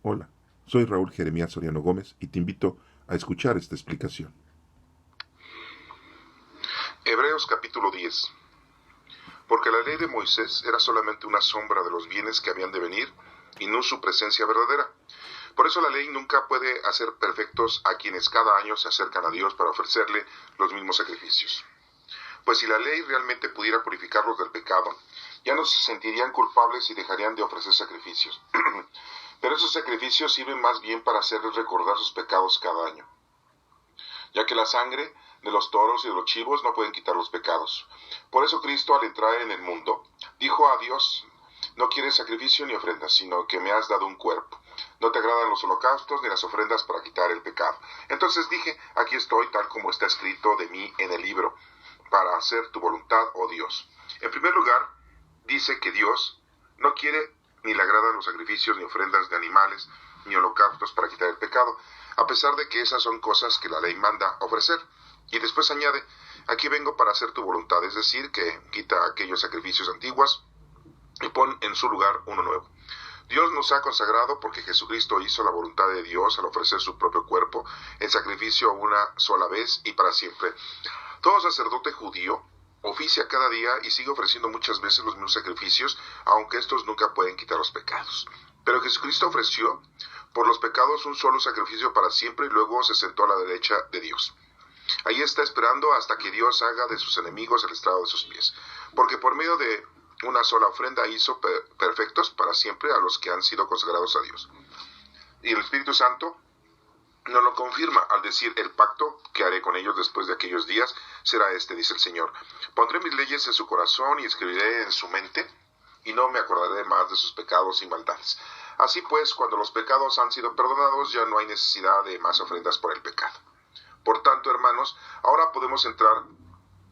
Hola, soy Raúl Jeremías Soriano Gómez y te invito a escuchar esta explicación. Hebreos capítulo 10. Porque la ley de Moisés era solamente una sombra de los bienes que habían de venir y no su presencia verdadera. Por eso la ley nunca puede hacer perfectos a quienes cada año se acercan a Dios para ofrecerle los mismos sacrificios. Pues si la ley realmente pudiera purificarlos del pecado, ya no se sentirían culpables y dejarían de ofrecer sacrificios. Pero esos sacrificios sirven más bien para hacerles recordar sus pecados cada año, ya que la sangre de los toros y de los chivos no pueden quitar los pecados. Por eso Cristo, al entrar en el mundo, dijo a Dios: no quieres sacrificio ni ofrendas, sino que me has dado un cuerpo. No te agradan los holocaustos ni las ofrendas para quitar el pecado. Entonces dije: aquí estoy, tal como está escrito de mí en el libro, para hacer tu voluntad, oh Dios. En primer lugar, dice que Dios no quiere ni le agradan los sacrificios ni ofrendas de animales ni holocaustos para quitar el pecado, a pesar de que esas son cosas que la ley manda ofrecer. Y después añade: aquí vengo para hacer tu voluntad, es decir, que quita aquellos sacrificios antiguos y pon en su lugar uno nuevo. Dios nos ha consagrado porque Jesucristo hizo la voluntad de Dios al ofrecer su propio cuerpo en sacrificio una sola vez y para siempre. Todo sacerdote judío oficia cada día y sigue ofreciendo muchas veces los mismos sacrificios, aunque estos nunca pueden quitar los pecados. Pero Jesucristo ofreció por los pecados un solo sacrificio para siempre y luego se sentó a la derecha de Dios. Ahí está esperando hasta que Dios haga de sus enemigos el estrado de sus pies, porque por medio de una sola ofrenda hizo perfectos para siempre a los que han sido consagrados a Dios. Y el Espíritu Santo nos lo confirma al decir: el pacto que haré con ellos después de aquellos días será este, dice el Señor. Pondré mis leyes en su corazón y escribiré en su mente, y no me acordaré más de sus pecados y maldades. Así pues, cuando los pecados han sido perdonados, ya no hay necesidad de más ofrendas por el pecado. Por tanto, hermanos, ahora podemos entrar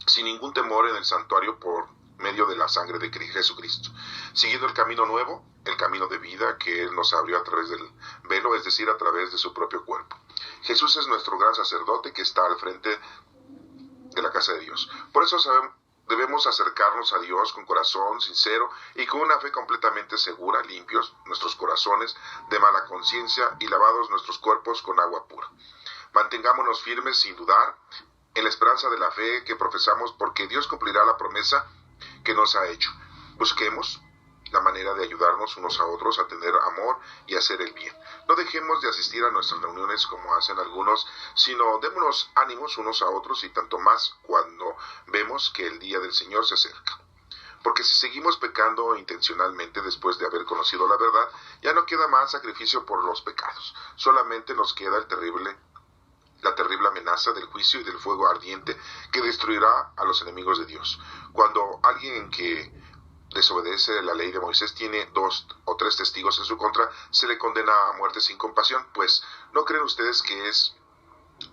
sin ningún temor en el santuario por medio de la sangre de Jesucristo, siguiendo el camino nuevo, el camino de vida que Él nos abrió a través del velo, es decir, a través de su propio cuerpo. Jesús es nuestro gran sacerdote que está al frente de la casa de Dios. Por eso debemos acercarnos a Dios con corazón sincero y con una fe completamente segura, limpios nuestros corazones de mala conciencia y lavados nuestros cuerpos con agua pura. Mantengámonos firmes sin dudar en la esperanza de la fe que profesamos, porque Dios cumplirá la promesa que nos ha hecho. Busquemos la manera de ayudarnos unos a otros a tener amor y hacer el bien. No dejemos de asistir a nuestras reuniones como hacen algunos, sino démonos ánimos unos a otros, y tanto más cuando vemos que el día del Señor se acerca. Porque si seguimos pecando intencionalmente después de haber conocido la verdad, ya no queda más sacrificio por los pecados. Solamente nos queda la terrible amenaza del juicio y del fuego ardiente que destruirá a los enemigos de Dios. Cuando alguien que desobedece la ley de Moisés tiene 2 o 3 testigos en su contra, se le condena a muerte sin compasión. Pues, ¿no creen ustedes que es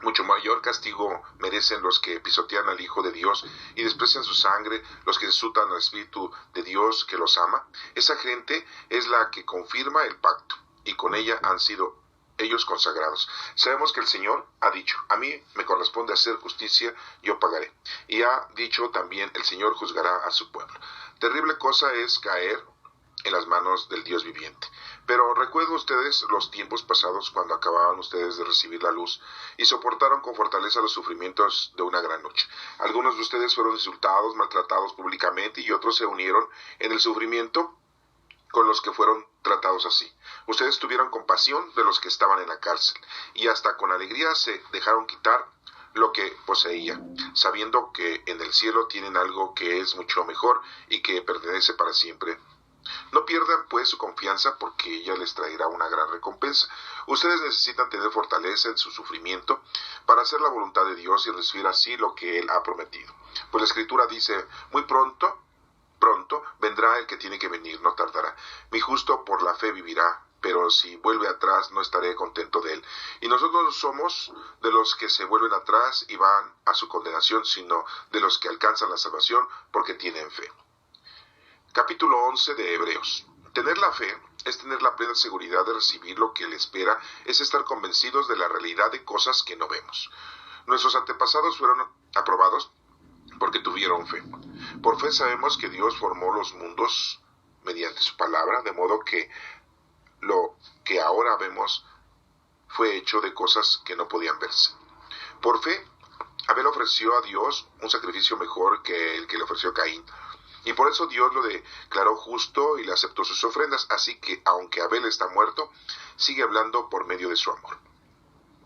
mucho mayor castigo merecen los que pisotean al Hijo de Dios y desprecian su sangre, los que insultan al Espíritu de Dios que los ama? Esa gente es la que confirma el pacto, y con ella han sido ellos consagrados. Sabemos que el Señor ha dicho: a mí me corresponde hacer justicia, yo pagaré. Y ha dicho también: el Señor juzgará a su pueblo. Terrible cosa es caer en las manos del Dios viviente. Pero recuerden ustedes los tiempos pasados, cuando acababan ustedes de recibir la luz y soportaron con fortaleza los sufrimientos de una gran noche. Algunos de ustedes fueron insultados, maltratados públicamente, y otros se unieron en el sufrimiento con los que fueron tratados así. Ustedes tuvieron compasión de los que estaban en la cárcel, y hasta con alegría se dejaron quitar lo que poseían, sabiendo que en el cielo tienen algo que es mucho mejor y que pertenece para siempre. No pierdan pues su confianza, porque ella les traerá una gran recompensa. Ustedes necesitan tener fortaleza en su sufrimiento para hacer la voluntad de Dios y recibir así lo que Él ha prometido. Pues la Escritura dice: muy pronto vendrá el que tiene que venir, no tardará. Mi justo por la fe vivirá, pero si vuelve atrás no estaré contento de él. Y nosotros no somos de los que se vuelven atrás y van a su condenación, sino de los que alcanzan la salvación porque tienen fe. Capítulo 11 de Hebreos. Tener la fe es tener la plena seguridad de recibir lo que le espera, es estar convencidos de la realidad de cosas que no vemos. Nuestros antepasados fueron aprobados porque tuvieron fe. Por fe sabemos que Dios formó los mundos mediante su palabra, de modo que lo que ahora vemos fue hecho de cosas que no podían verse. Por fe, Abel ofreció a Dios un sacrificio mejor que el que le ofreció Caín. Y por eso Dios lo declaró justo y le aceptó sus ofrendas. Así que, aunque Abel está muerto, sigue hablando por medio de su amor,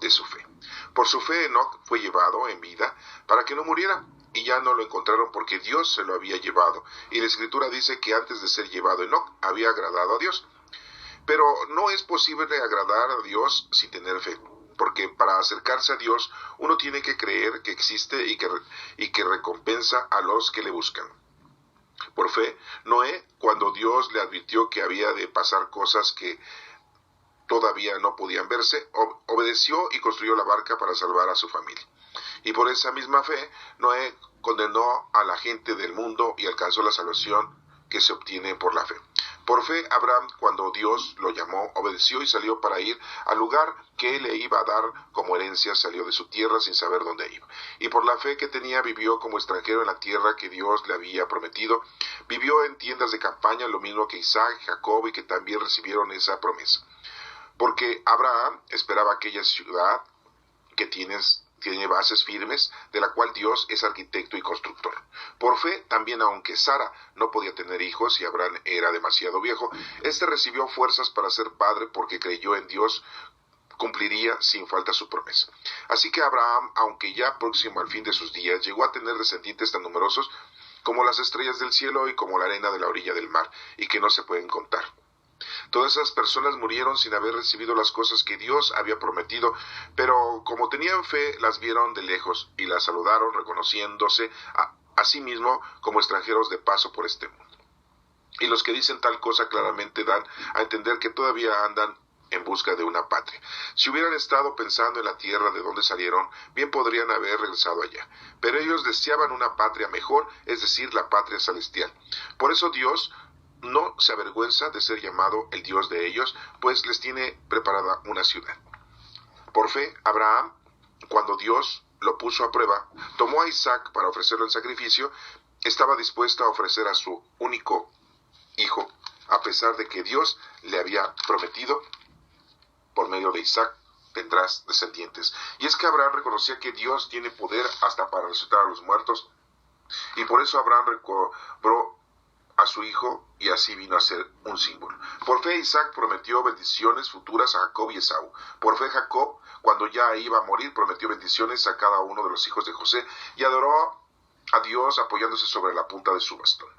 de su fe. Por su fe, Enoc fue llevado en vida para que no muriera. Y ya no lo encontraron porque Dios se lo había llevado. Y la Escritura dice que antes de ser llevado Enoc había agradado a Dios. Pero no es posible agradar a Dios sin tener fe. Porque para acercarse a Dios uno tiene que creer que existe y que recompensa a los que le buscan. Por fe, Noé, cuando Dios le advirtió que había de pasar cosas que todavía no podían verse, obedeció y construyó la barca para salvar a su familia. Y por esa misma fe, Noé condenó a la gente del mundo y alcanzó la salvación que se obtiene por la fe. Por fe, Abraham, cuando Dios lo llamó, obedeció y salió para ir al lugar que él le iba a dar como herencia. Salió de su tierra sin saber dónde iba. Y por la fe que tenía, vivió como extranjero en la tierra que Dios le había prometido. Vivió en tiendas de campaña, lo mismo que Isaac y Jacob, y que también recibieron esa promesa. Porque Abraham esperaba aquella ciudad que tiene bases firmes, de la cual Dios es arquitecto y constructor. Por fe, también aunque Sara no podía tener hijos y Abraham era demasiado viejo, recibió fuerzas para ser padre porque creyó en Dios, cumpliría sin falta su promesa. Así que Abraham, aunque ya próximo al fin de sus días, llegó a tener descendientes tan numerosos como las estrellas del cielo y como la arena de la orilla del mar, y que no se pueden contar. Todas esas personas murieron sin haber recibido las cosas que Dios había prometido, pero como tenían fe, las vieron de lejos y las saludaron, reconociéndose a sí mismo como extranjeros de paso por este mundo. Y los que dicen tal cosa claramente dan a entender que todavía andan en busca de una patria. Si hubieran estado pensando en la tierra de donde salieron, bien podrían haber regresado allá. Pero ellos deseaban una patria mejor, es decir, la patria celestial. Por eso Dios no se avergüenza de ser llamado el Dios de ellos, pues les tiene preparada una ciudad. Por fe, Abraham, cuando Dios lo puso a prueba, tomó a Isaac para ofrecerlo en sacrificio. Estaba dispuesto a ofrecer a su único hijo, a pesar de que Dios le había prometido, por medio de Isaac tendrás descendientes. Y es que Abraham reconocía que Dios tiene poder hasta para resucitar a los muertos, y por eso Abraham recobró a su hijo, y así vino a ser un símbolo. Por fe Isaac prometió bendiciones futuras a Jacob y Esaú. Por fe Jacob, cuando ya iba a morir, prometió bendiciones a cada uno de los hijos de José, y adoró a Dios apoyándose sobre la punta de su bastón.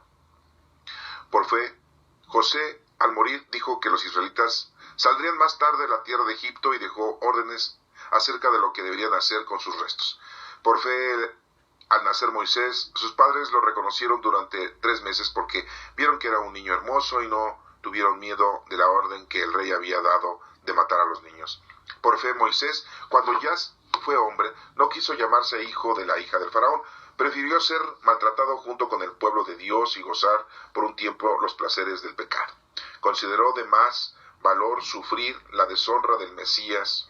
Por fe, José, al morir, dijo que los israelitas saldrían más tarde de la tierra de Egipto, y dejó órdenes acerca de lo que deberían hacer con sus restos. Por fe, al nacer Moisés, sus padres lo reconocieron durante 3 meses porque vieron que era un niño hermoso y no tuvieron miedo de la orden que el rey había dado de matar a los niños. Por fe, Moisés, cuando ya fue hombre, no quiso llamarse hijo de la hija del faraón, prefirió ser maltratado junto con el pueblo de Dios y gozar por un tiempo los placeres del pecado. Consideró de más valor sufrir la deshonra del Mesías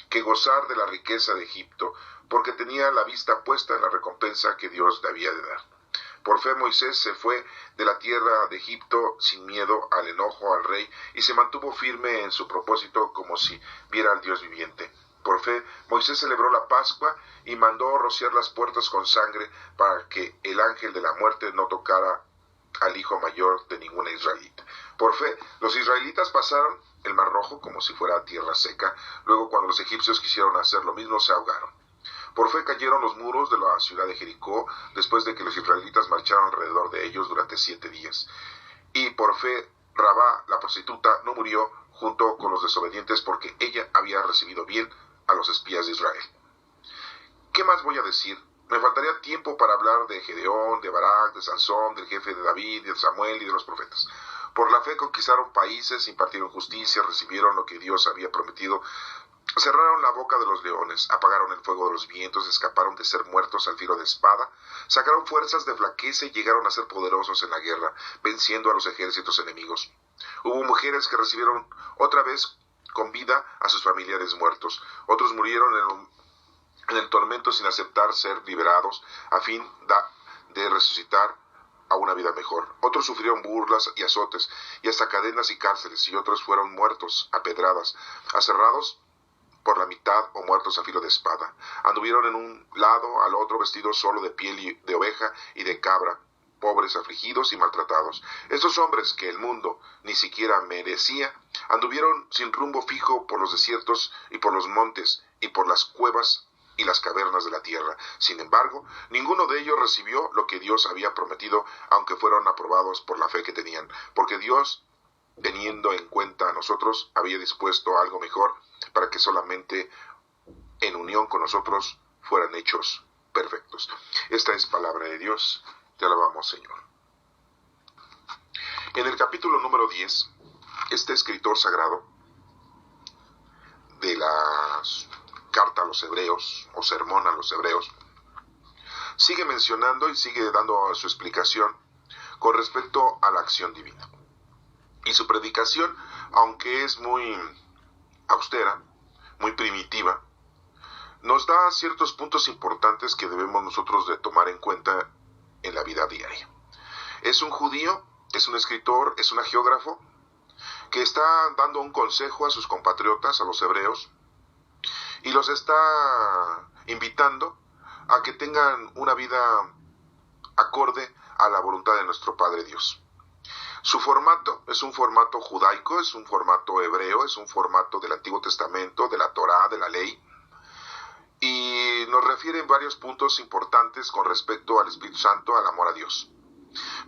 que gozar de la riqueza de Egipto, porque tenía la vista puesta en la recompensa que Dios le había de dar. Por fe Moisés se fue de la tierra de Egipto sin miedo al enojo al rey, y se mantuvo firme en su propósito como si viera al Dios viviente. Por fe Moisés celebró la Pascua y mandó rociar las puertas con sangre para que el ángel de la muerte no tocara al hijo mayor de ninguna israelita. Por fe los israelitas pasaron el Mar Rojo como si fuera tierra seca. Luego, cuando los egipcios quisieron hacer lo mismo, se ahogaron. Por fe cayeron los muros de la ciudad de Jericó después de que los israelitas marcharon alrededor de ellos durante 7 días. Y por fe Rabá, la prostituta, no murió junto con los desobedientes porque ella había recibido bien a los espías de Israel. ¿Qué más voy a decir? Me faltaría tiempo para hablar de Gedeón, de Barak, de Sansón, del jefe de David, de Samuel y de los profetas. Por la fe conquistaron países, impartieron justicia, recibieron lo que Dios había prometido, cerraron la boca de los leones, apagaron el fuego de los vientos, escaparon de ser muertos al filo de espada, sacaron fuerzas de flaqueza y llegaron a ser poderosos en la guerra, venciendo a los ejércitos enemigos. Hubo mujeres que recibieron otra vez con vida a sus familiares muertos. Otros murieron en el tormento sin aceptar ser liberados, a fin de resucitar a una vida mejor. Otros sufrieron burlas y azotes, y hasta cadenas y cárceles, y otros fueron muertos a pedradas, aserrados por la mitad o muertos a filo de espada. Anduvieron en un lado al otro vestidos solo de piel de oveja y de cabra, pobres, afligidos y maltratados. Estos hombres que el mundo ni siquiera merecía, anduvieron sin rumbo fijo por los desiertos y por los montes y por las cuevas y las cavernas de la tierra. Sin embargo, ninguno de ellos recibió lo que Dios había prometido, aunque fueron aprobados por la fe que tenían, porque Dios, teniendo en cuenta a nosotros, había dispuesto algo mejor para que solamente en unión con nosotros fueran hechos perfectos. Esta es palabra de Dios. Te alabamos, Señor. En el capítulo número 10, este escritor sagrado de la carta a los hebreos, o sermón a los hebreos, sigue mencionando y sigue dando su explicación con respecto a la acción divina. Y su predicación, aunque es muy austera, muy primitiva, nos da ciertos puntos importantes que debemos nosotros de tomar en cuenta en la vida diaria. Es un judío, es un escritor, es un geógrafo que está dando un consejo a sus compatriotas, a los hebreos, y los está invitando a que tengan una vida acorde a la voluntad de nuestro Padre Dios. Su formato es un formato judaico, es un formato hebreo, es un formato del Antiguo Testamento, de la Torá, de la ley, y nos refiere en varios puntos importantes con respecto al Espíritu Santo, al amor a Dios.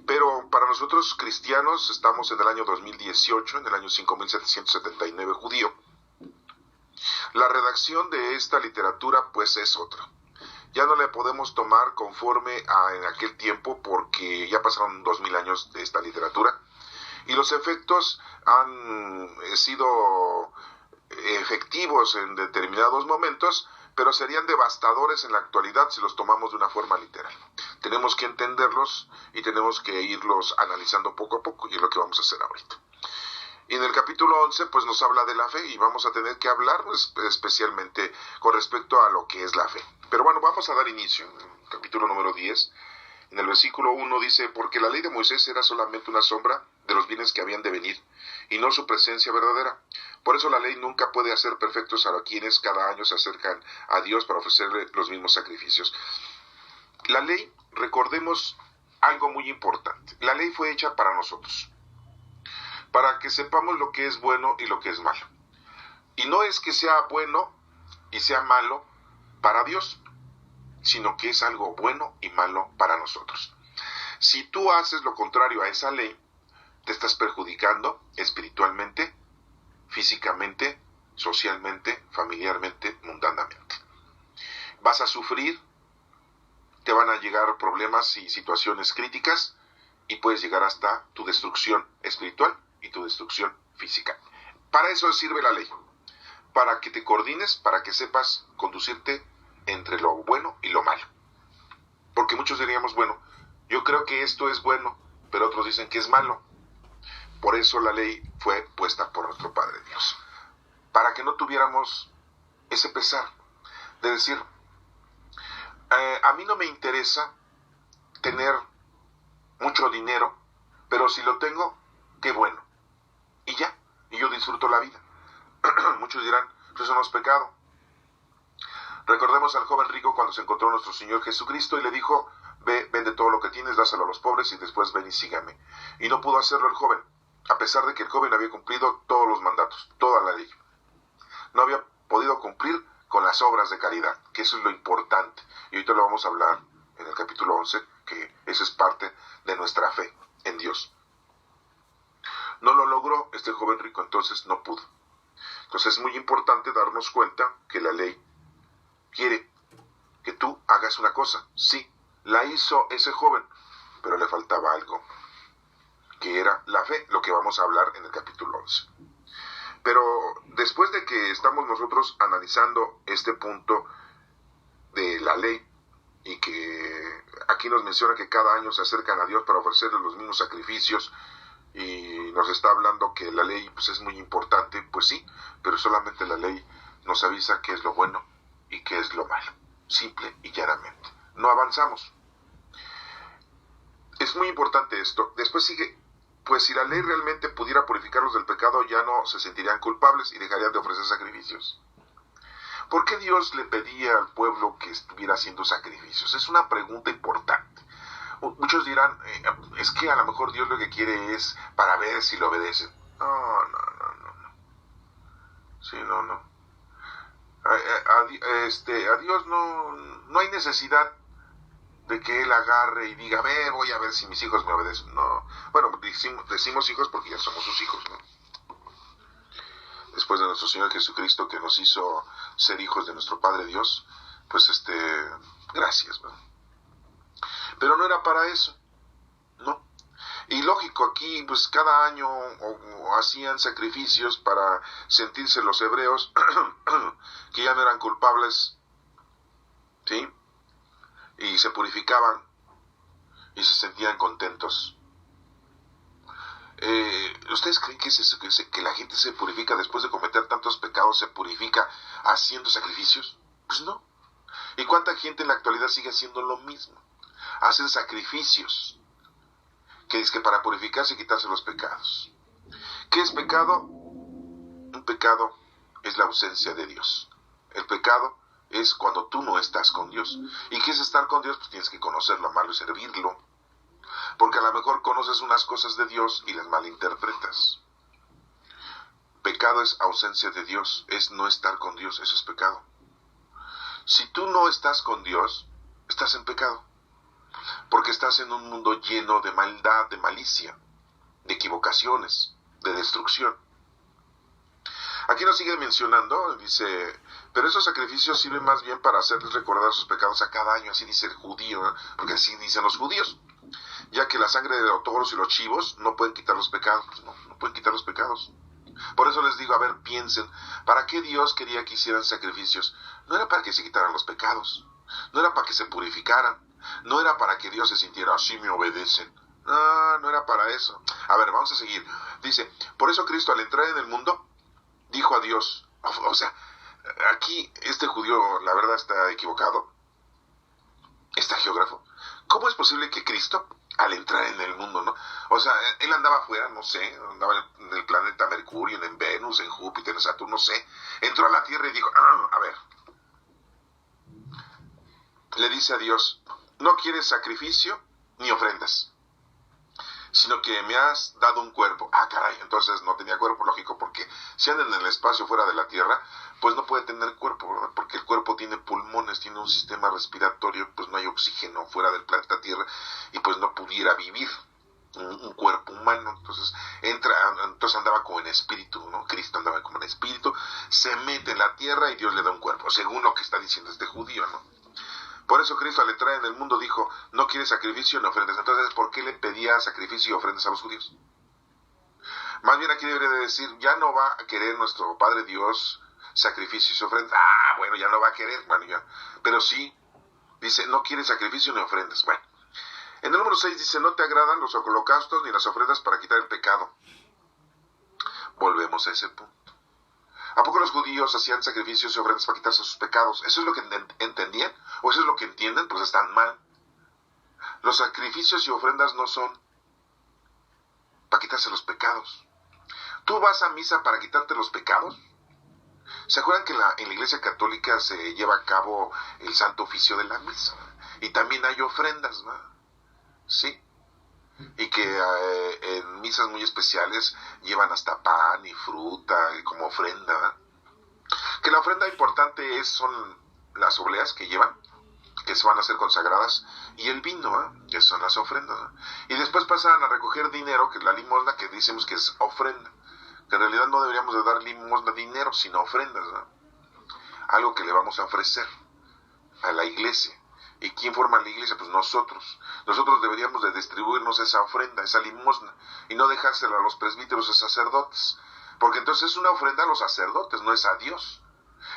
Pero para nosotros cristianos, estamos en el año 2018, en el año 5779 judío, la redacción de esta literatura pues es otra. Ya no la podemos tomar conforme a en aquel tiempo, porque ya pasaron 2000 años de esta literatura y los efectos han sido efectivos en determinados momentos, pero serían devastadores en la actualidad si los tomamos de una forma literal. Tenemos que entenderlos y tenemos que irlos analizando poco a poco, y es lo que vamos a hacer ahorita. Y en el capítulo 11 pues nos habla de la fe, y vamos a tener que hablar especialmente con respecto a lo que es la fe. Pero bueno, vamos a dar inicio. En el capítulo número 10, en el versículo 1 dice: porque la ley de Moisés era solamente una sombra de los bienes que habían de venir, y no su presencia verdadera. Por eso la ley nunca puede hacer perfectos a quienes cada año se acercan a Dios para ofrecerle los mismos sacrificios. La ley, recordemos algo muy importante. La ley fue hecha para nosotros, para que sepamos lo que es bueno y lo que es malo. Y no es que sea bueno y sea malo para Dios, sino que es algo bueno y malo para nosotros. Si tú haces lo contrario a esa ley, te estás perjudicando espiritualmente, físicamente, socialmente, familiarmente, mundanamente. Vas a sufrir, te van a llegar problemas y situaciones críticas, y puedes llegar hasta tu destrucción espiritual y tu destrucción física. Para eso sirve la ley, para que te coordines, para que sepas conducirte entre lo bueno y lo malo. Porque muchos diríamos, bueno, yo creo que esto es bueno, pero otros dicen que es malo. Por eso la ley fue puesta por nuestro Padre Dios, para que no tuviéramos ese pesar de decir, a mí no me interesa tener mucho dinero, pero si lo tengo, qué bueno, y ya, y yo disfruto la vida. Muchos dirán, eso no es pecado. Recordemos al joven rico cuando se encontró nuestro Señor Jesucristo y le dijo: ve, vende todo lo que tienes, dáselo a los pobres y después ven y sígame. Y no pudo hacerlo el joven, a pesar de que el joven había cumplido todos los mandatos, toda la ley. No había podido cumplir con las obras de caridad, que eso es lo importante. Y ahorita lo vamos a hablar en el capítulo 11, que eso es parte de nuestra fe en Dios. No lo logró este joven rico, entonces no pudo. Entonces es muy importante darnos cuenta que la ley quiere que tú hagas una cosa. Sí, la hizo ese joven, pero le faltaba algo, que era la fe, lo que vamos a hablar en el capítulo 11. Pero después de que estamos nosotros analizando este punto de la ley, y que aquí nos menciona que cada año se acercan a Dios para ofrecerle los mismos sacrificios, y nos está hablando que la ley pues es muy importante, pues sí, pero solamente la ley nos avisa qué es lo bueno y qué es lo malo, simple y llanamente. No avanzamos. Es muy importante esto. Después sigue, pues si la ley realmente pudiera purificarlos del pecado, ya no se sentirían culpables y dejarían de ofrecer sacrificios. ¿Por qué Dios le pedía al pueblo que estuviera haciendo sacrificios? Es una pregunta importante. Muchos dirán, es que a lo mejor Dios lo que quiere es para ver si lo obedecen. No. Sí, no. A Dios no hay necesidad de que Él agarre y diga, voy a ver si mis hijos me obedecen. No. Bueno, decimos hijos porque ya somos sus hijos, ¿no? Después de nuestro Señor Jesucristo, que nos hizo ser hijos de nuestro Padre Dios, pues gracias, ¿no? Pero no era para eso, ¿no? Y lógico, aquí pues cada año o hacían sacrificios para sentirse los hebreos que ya no eran culpables, ¿sí? Y se purificaban y se sentían contentos. ¿Ustedes creen que la gente se purifica después de cometer tantos pecados, se purifica haciendo sacrificios? Pues no. ¿Y cuánta gente en la actualidad sigue haciendo lo mismo? Hacen sacrificios que es que para purificarse y quitarse los pecados. ¿Qué es pecado? Un pecado es la ausencia de Dios. El pecado es cuando tú no estás con Dios. ¿Y qué es estar con Dios? Pues tienes que conocerlo, amarlo y servirlo. Porque a lo mejor conoces unas cosas de Dios y las malinterpretas. Pecado es ausencia de Dios, es no estar con Dios, eso es pecado. Si tú no estás con Dios, estás en pecado. Porque estás en un mundo lleno de maldad, de malicia, de equivocaciones, de destrucción. Aquí nos sigue mencionando, dice, pero esos sacrificios sirven más bien para hacerles recordar sus pecados a cada año, así dice el judío, ¿no? Porque así dicen los judíos, ya que la sangre de los toros y los chivos no pueden quitar los pecados, no pueden quitar los pecados. Por eso les digo, a ver, piensen, ¿para qué Dios quería que hicieran sacrificios? No era para que se quitaran los pecados, no era para que se purificaran, no era para que Dios se sintiera, así me obedecen. No era para eso. A ver, vamos a seguir. Dice, por eso Cristo al entrar en el mundo, dijo a Dios, o sea, aquí este judío la verdad está equivocado, este geógrafo. ¿Cómo es posible que Cristo, al entrar en el mundo, no? O sea, él andaba afuera, no sé, andaba en el planeta Mercurio, en Venus, en Júpiter, en Saturno, no sé. Entró a la Tierra y dijo, a ver. Le dice a Dios, no quieres sacrificio ni ofrendas, sino que me has dado un cuerpo. Caray, entonces no tenía cuerpo, lógico, porque si anda en el espacio fuera de la Tierra, pues no puede tener cuerpo, ¿verdad? Porque el cuerpo tiene pulmones, tiene un sistema respiratorio, pues no hay oxígeno fuera del planeta Tierra y pues no pudiera vivir un cuerpo humano. Entonces entonces andaba como en espíritu, ¿no? Cristo andaba como en espíritu, se mete en la Tierra y Dios le da un cuerpo, según lo que está diciendo este judío, ¿no? Por eso Cristo al entrar en el mundo dijo, no quiere sacrificio ni ofrendas. Entonces, ¿por qué le pedía sacrificio y ofrendas a los judíos? Más bien aquí debería de decir, ya no va a querer nuestro Padre Dios sacrificios y ofrendas. Bueno, ya no va a querer, bueno, ya. Pero sí, dice, no quiere sacrificio ni ofrendas. Bueno, en el número 6 dice, no te agradan los holocaustos ni las ofrendas para quitar el pecado. Volvemos a ese punto. ¿A poco los judíos hacían sacrificios y ofrendas para quitarse sus pecados? ¿Eso es lo que entendían? ¿O eso es lo que entienden? Pues están mal. Los sacrificios y ofrendas no son para quitarse los pecados. ¿Tú vas a misa para quitarte los pecados? ¿Se acuerdan que en la Iglesia Católica se lleva a cabo el Santo Oficio de la Misa? Y también hay ofrendas, ¿no? Sí. Y que en misas muy especiales llevan hasta pan y fruta como ofrenda, ¿verdad? Que la ofrenda importante son las obleas que llevan, que se van a hacer consagradas, y el vino, ¿verdad? Que son las ofrendas, ¿verdad? Y después pasan a recoger dinero, que es la limosna, que decimos que es ofrenda, que en realidad no deberíamos de dar limosna dinero, sino ofrendas, ¿verdad? Algo que le vamos a ofrecer a la iglesia. ¿Y quién forma la iglesia? Pues nosotros. Nosotros deberíamos de distribuirnos esa ofrenda, esa limosna, y no dejársela a los presbíteros y sacerdotes. Porque entonces es una ofrenda a los sacerdotes, no es a Dios.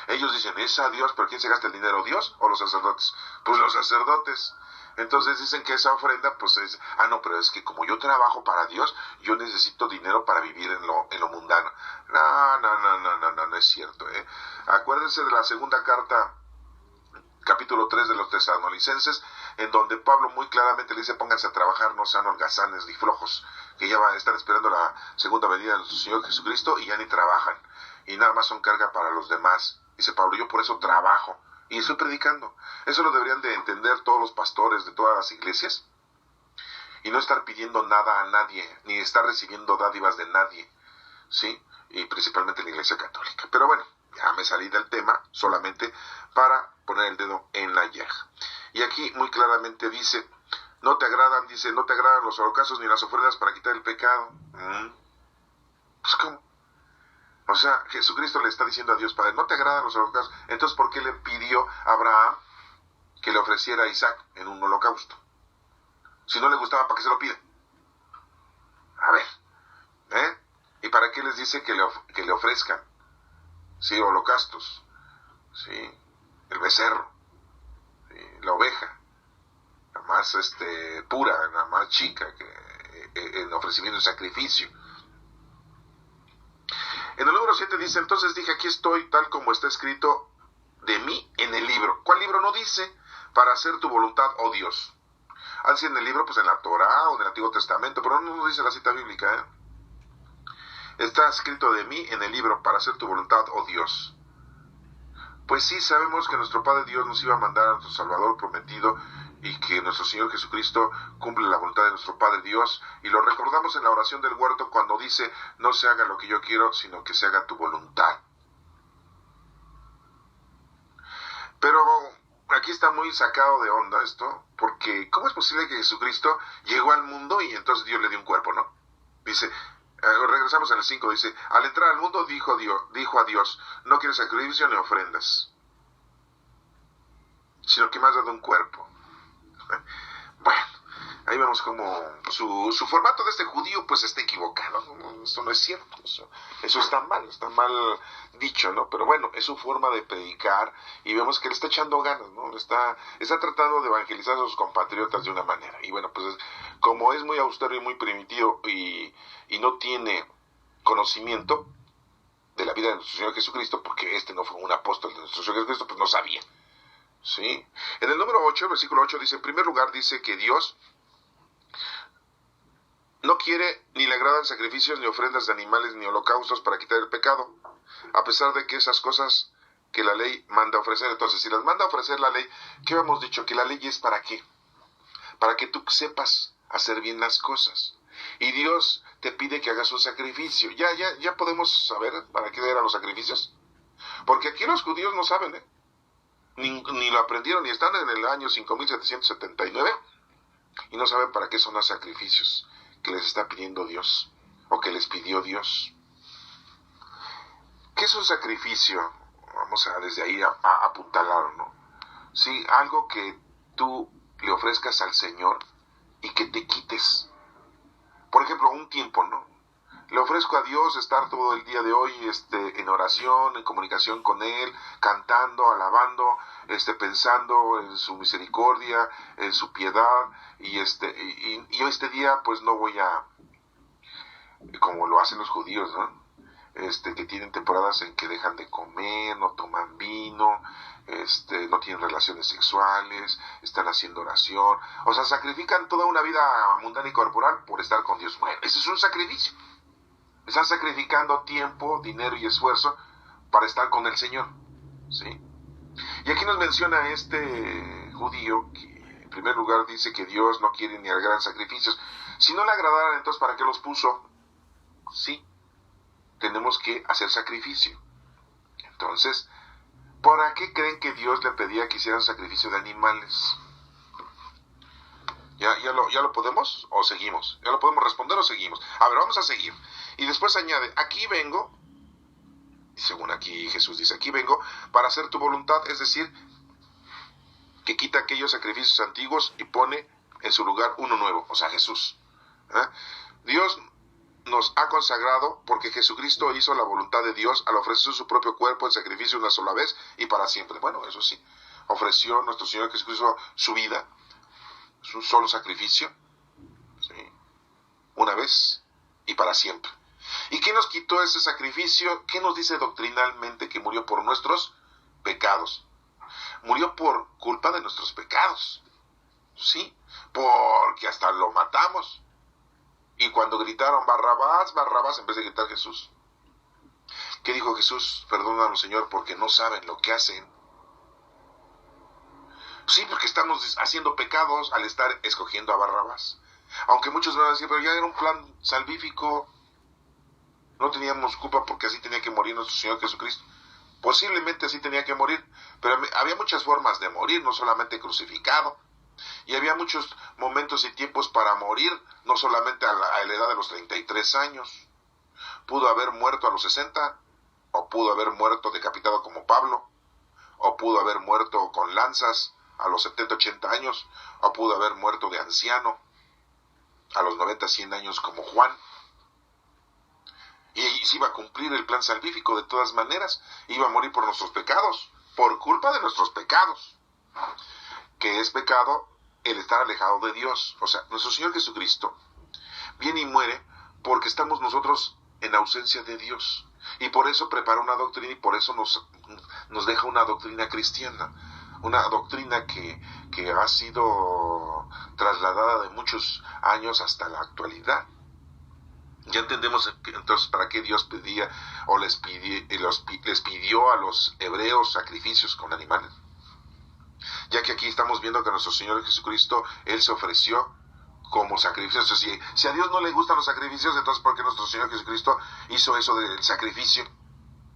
Ellos dicen, es a Dios, pero ¿quién se gasta el dinero? ¿Dios o los sacerdotes? Pues los sacerdotes. Entonces dicen que esa ofrenda, pues es, no, pero es que como yo trabajo para Dios, yo necesito dinero para vivir en lo mundano. No es cierto, ¿eh? Acuérdense de la segunda carta, capítulo 3 de los Tesalonicenses, en donde Pablo muy claramente le dice: pónganse a trabajar, no sean holgazanes ni flojos, que ya están esperando la segunda venida de nuestro Señor Jesucristo y ya ni trabajan, y nada más son carga para los demás. Dice Pablo: yo por eso trabajo y estoy predicando. Eso lo deberían de entender todos los pastores de todas las iglesias, y no estar pidiendo nada a nadie, ni estar recibiendo dádivas de nadie, ¿sí? Y principalmente en la Iglesia Católica. Pero bueno, ya me salí del tema solamente para poner el dedo en la llaga. Y aquí muy claramente dice: no te agradan los holocaustos ni las ofrendas para quitar el pecado. Pues ¿cómo? O sea, Jesucristo le está diciendo a Dios Padre: no te agradan los holocaustos. Entonces, ¿por qué le pidió a Abraham que le ofreciera a Isaac en un holocausto? Si no le gustaba, ¿para qué se lo pide? A ver, ¿y para qué les dice que le ofrezcan? Sí, holocaustos, sí, el becerro, sí, la oveja, la más pura, la más chica, que en ofrecimiento de sacrificio. En el número 7 dice: entonces dije, aquí estoy, tal como está escrito de mí en el libro. ¿Cuál libro? No dice: para hacer tu voluntad, oh Dios. Así en el libro, pues en la Torá o en el Antiguo Testamento, pero no dice la cita bíblica, Está escrito de mí en el libro: para hacer tu voluntad, oh Dios. Pues sí, sabemos que nuestro Padre Dios nos iba a mandar a nuestro Salvador prometido, y que nuestro Señor Jesucristo cumple la voluntad de nuestro Padre Dios, y lo recordamos en la oración del huerto cuando dice: no se haga lo que yo quiero, sino que se haga tu voluntad. Pero aquí está muy sacado de onda esto, porque ¿cómo es posible que Jesucristo llegó al mundo y entonces Dios le dio un cuerpo, no? Dice, regresamos al 5, dice: al entrar al mundo dijo a Dios: no quiero sacrificio ni ofrendas, sino que me has dado un cuerpo. Bueno, ahí vemos como su formato de este judío pues está equivocado, ¿no? Eso no es cierto, eso está mal dicho, ¿no? Pero bueno, es su forma de predicar, y vemos que le está echando ganas, ¿no? Está tratando de evangelizar a sus compatriotas de una manera, y bueno, pues como es muy austero y muy primitivo, y no tiene conocimiento de la vida de nuestro Señor Jesucristo, porque no fue un apóstol de nuestro Señor Jesucristo, pues no sabía. ¿Sí? En el número 8, versículo 8 dice: en primer lugar dice que Dios no quiere ni le agradan sacrificios, ni ofrendas de animales, ni holocaustos para quitar el pecado, a pesar de que esas cosas que la ley manda ofrecer. Entonces, si las manda a ofrecer la ley, ¿qué hemos dicho? Que la ley es ¿para qué? Para que tú sepas hacer bien las cosas. Y Dios te pide que hagas un sacrificio. Ya podemos saber para qué eran los sacrificios. Porque aquí los judíos no saben, ni lo aprendieron, ni están en el año 5779 y no saben para qué son los sacrificios que les está pidiendo Dios, o que les pidió Dios. ¿Qué es un sacrificio? Vamos a desde ahí a apuntalar, ¿no? Sí, algo que tú le ofrezcas al Señor y que te quites. Por ejemplo, un tiempo, ¿no? Le ofrezco a Dios estar todo el día de hoy en oración, en comunicación con Él, cantando, alabando, pensando en su misericordia, en su piedad, y yo este día pues no voy a, como lo hacen los judíos, ¿no? Que tienen temporadas en que dejan de comer, no toman vino, no tienen relaciones sexuales, están haciendo oración, o sea, sacrifican toda una vida mundana y corporal por estar con Dios. Bueno, ese es un sacrificio. Están sacrificando tiempo, dinero y esfuerzo para estar con el Señor, ¿sí? Y aquí nos menciona este judío que en primer lugar dice que Dios no quiere ni agradan sacrificios. Si no le agradaran, entonces ¿para qué los puso? Sí, tenemos que hacer sacrificio. Entonces, ¿para qué creen que Dios le pedía que hicieran sacrificio de animales? ¿Ya lo podemos o seguimos? ¿Ya lo podemos responder o seguimos? A ver, vamos a seguir. Y después añade: aquí vengo, y según aquí Jesús dice, aquí vengo para hacer tu voluntad, es decir, que quita aquellos sacrificios antiguos y pone en su lugar uno nuevo, o sea, Jesús. Dios nos ha consagrado porque Jesucristo hizo la voluntad de Dios al ofrecer su propio cuerpo en sacrificio una sola vez y para siempre. Bueno, eso sí, ofreció nuestro Señor Jesucristo su vida, su solo sacrificio, ¿sí? Una vez y para siempre. ¿Y qué nos quitó ese sacrificio? ¿Qué nos dice doctrinalmente? Que murió por nuestros pecados. Murió por culpa de nuestros pecados. Sí, porque hasta lo matamos. Y cuando gritaron Barrabás, Barrabás, en vez de gritar Jesús, ¿qué dijo Jesús? Perdónanos, Señor, porque no saben lo que hacen. Sí, porque estamos haciendo pecados al estar escogiendo a Barrabás. Aunque muchos van a decir, pero ya era un plan salvífico, no teníamos culpa porque así tenía que morir nuestro Señor Jesucristo. Posiblemente así tenía que morir, pero había muchas formas de morir, no solamente crucificado. Y había muchos momentos y tiempos para morir, no solamente a la edad de los 33 años. Pudo haber muerto a los 60, o pudo haber muerto decapitado como Pablo, o pudo haber muerto con lanzas a los 70, 80 años, o pudo haber muerto de anciano a los 90, 100 años como Juan. Y se iba a cumplir el plan salvífico de todas maneras, iba a morir por nuestros pecados, por culpa de nuestros pecados. Que es pecado el estar alejado de Dios. O sea, nuestro Señor Jesucristo viene y muere porque estamos nosotros en ausencia de Dios. Y por eso prepara una doctrina y por eso nos deja una doctrina cristiana. Una doctrina que ha sido trasladada de muchos años hasta la actualidad. Ya entendemos entonces para qué Dios pedía o les pidió a los hebreos sacrificios con animales. Ya que aquí estamos viendo que nuestro Señor Jesucristo, Él se ofreció como sacrificio. Entonces, si a Dios no le gustan los sacrificios, entonces ¿por qué nuestro Señor Jesucristo hizo eso del sacrificio?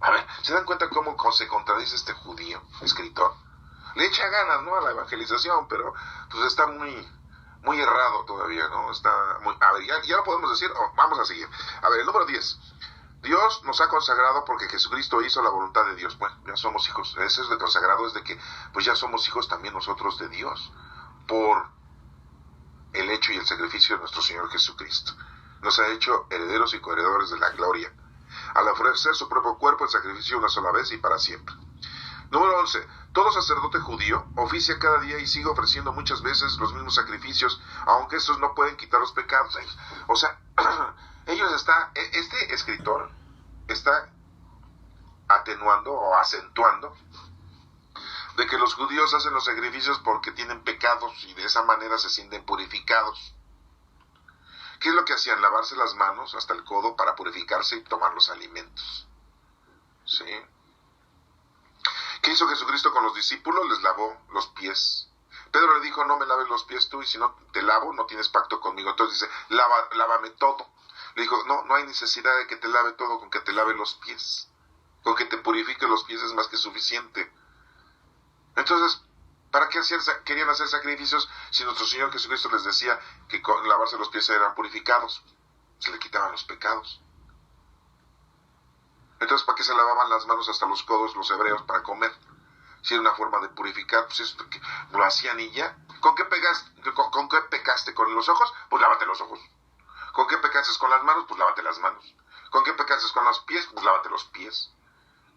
A ver, ¿se dan cuenta cómo se contradice este judío escritor? Le echa ganas, ¿no?, a la evangelización, pero pues está muy errado todavía, ¿no? Está muy... A ver, ya lo podemos decir, vamos a seguir. A ver, el número 10. Dios nos ha consagrado porque Jesucristo hizo la voluntad de Dios. Bueno, ya somos hijos. Eso es de consagrado, es de que pues ya somos hijos también nosotros de Dios, por el hecho y el sacrificio de nuestro Señor Jesucristo. Nos ha hecho herederos y coheredores de la gloria, al ofrecer su propio cuerpo en sacrificio una sola vez y para siempre. Número 11. Todo sacerdote judío oficia cada día y sigue ofreciendo muchas veces los mismos sacrificios, aunque estos no pueden quitar los pecados. O sea, este escritor está atenuando o acentuando de que los judíos hacen los sacrificios porque tienen pecados y de esa manera se sienten purificados. ¿Qué es lo que hacían? Lavarse las manos hasta el codo para purificarse y tomar los alimentos. ¿Sí? ¿Qué hizo Jesucristo con los discípulos? Les lavó los pies. Pedro le dijo, no me laves los pies tú, y si no te lavo, no tienes pacto conmigo. Entonces dice, lávame todo. Le dijo, no hay necesidad de que te lave todo, con que te lave los pies. Con que te purifique los pies es más que suficiente. Entonces, ¿para qué querían hacer sacrificios si nuestro Señor Jesucristo les decía que con lavarse los pies eran purificados? Se le quitaban los pecados. Entonces, ¿para qué se lavaban las manos hasta los codos los hebreos para comer? Si era una forma de purificar, pues eso lo hacían y ya. ¿Con qué pecaste? ¿Con los ojos? Pues lávate los ojos. ¿Con qué pecaste con las manos? Pues lávate las manos. ¿Con qué pecaste con los pies? Pues lávate los pies.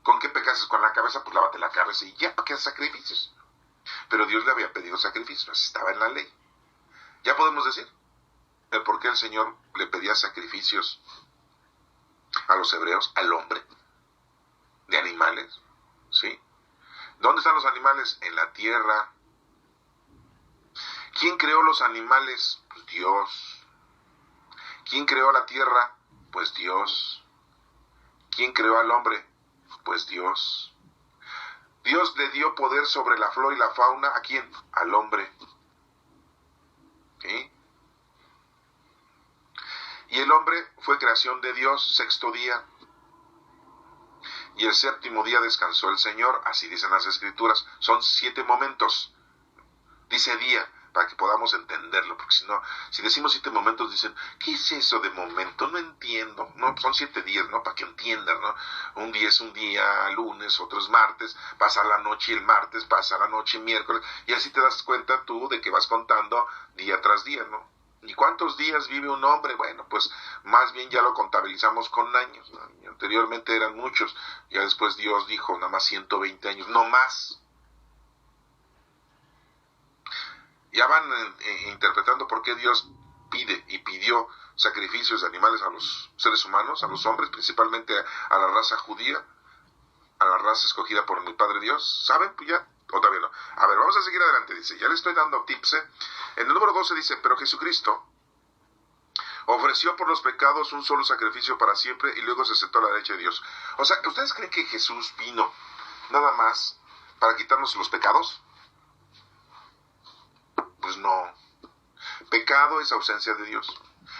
¿Con qué pecaste con la cabeza? Pues lávate la cabeza y ya, ¿para qué sacrificios? Pero Dios le había pedido sacrificios, así estaba en la ley. Ya podemos decir el por qué el Señor le pedía sacrificios a los hebreos, al hombre, de animales, ¿sí? ¿Dónde están los animales? En la tierra. ¿Quién creó los animales? Pues Dios. ¿Quién creó la tierra? Pues Dios. ¿Quién creó al hombre? Pues Dios. Dios le dio poder sobre la flora y la fauna, ¿a quién? Al hombre. ¿Sí? Y el hombre fue creación de Dios, sexto día. Y el séptimo día descansó el Señor, así dicen las Escrituras. Son 7 momentos. Dice día, para que podamos entenderlo, porque si no, si decimos 7 momentos, dicen, ¿qué es eso de momento? No entiendo. No, son 7 días, ¿no? Para que entiendan, ¿no? Un día es un día lunes, otro es martes, pasa la noche el martes, pasa la noche miércoles, y así te das cuenta tú de que vas contando día tras día, ¿no? ¿Y cuántos días vive un hombre? Bueno, pues más bien ya lo contabilizamos con años, ¿no? Y anteriormente eran muchos, ya después Dios dijo, nada más 120 años, no más. Ya van interpretando por qué Dios pide y pidió sacrificios de animales a los seres humanos, a los hombres, principalmente a la raza judía, a la raza escogida por mi Padre Dios. ¿Saben? Pues ya O todavía no. A ver, vamos a seguir adelante, dice. Ya le estoy dando tips, ¿eh? En el número 12 dice, pero Jesucristo ofreció por los pecados un solo sacrificio para siempre y luego se sentó a la derecha de Dios. O sea, ¿ustedes creen que Jesús vino nada más para quitarnos los pecados? Pues no. Pecado es ausencia de Dios.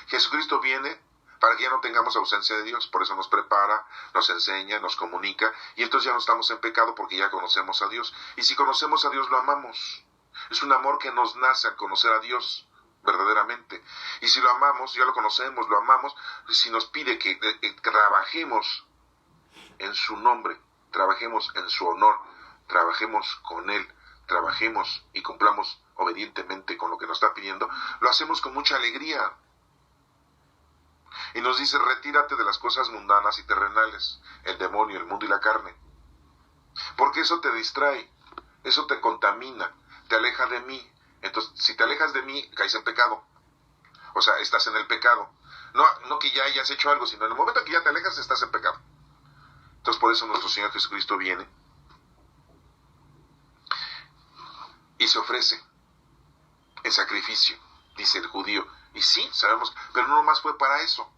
Jesucristo viene para que ya no tengamos ausencia de Dios. Por eso nos prepara, nos enseña, nos comunica. Y entonces ya no estamos en pecado porque ya conocemos a Dios. Y si conocemos a Dios, lo amamos. Es un amor que nos nace al conocer a Dios verdaderamente. Y si lo amamos, ya lo conocemos, lo amamos, si nos pide que trabajemos en su nombre, trabajemos en su honor, trabajemos con Él, trabajemos y cumplamos obedientemente con lo que nos está pidiendo, lo hacemos con mucha alegría. Y nos dice, retírate de las cosas mundanas y terrenales, el demonio, el mundo y la carne. Porque eso te distrae, eso te contamina, te aleja de mí. Entonces, si te alejas de mí, caes en pecado. O sea, estás en el pecado. No que ya hayas hecho algo, sino en el momento que ya te alejas, estás en pecado. Entonces, por eso nuestro Señor Jesucristo viene y se ofrece en sacrificio, dice el judío. Y sí, sabemos, pero no nomás fue para eso.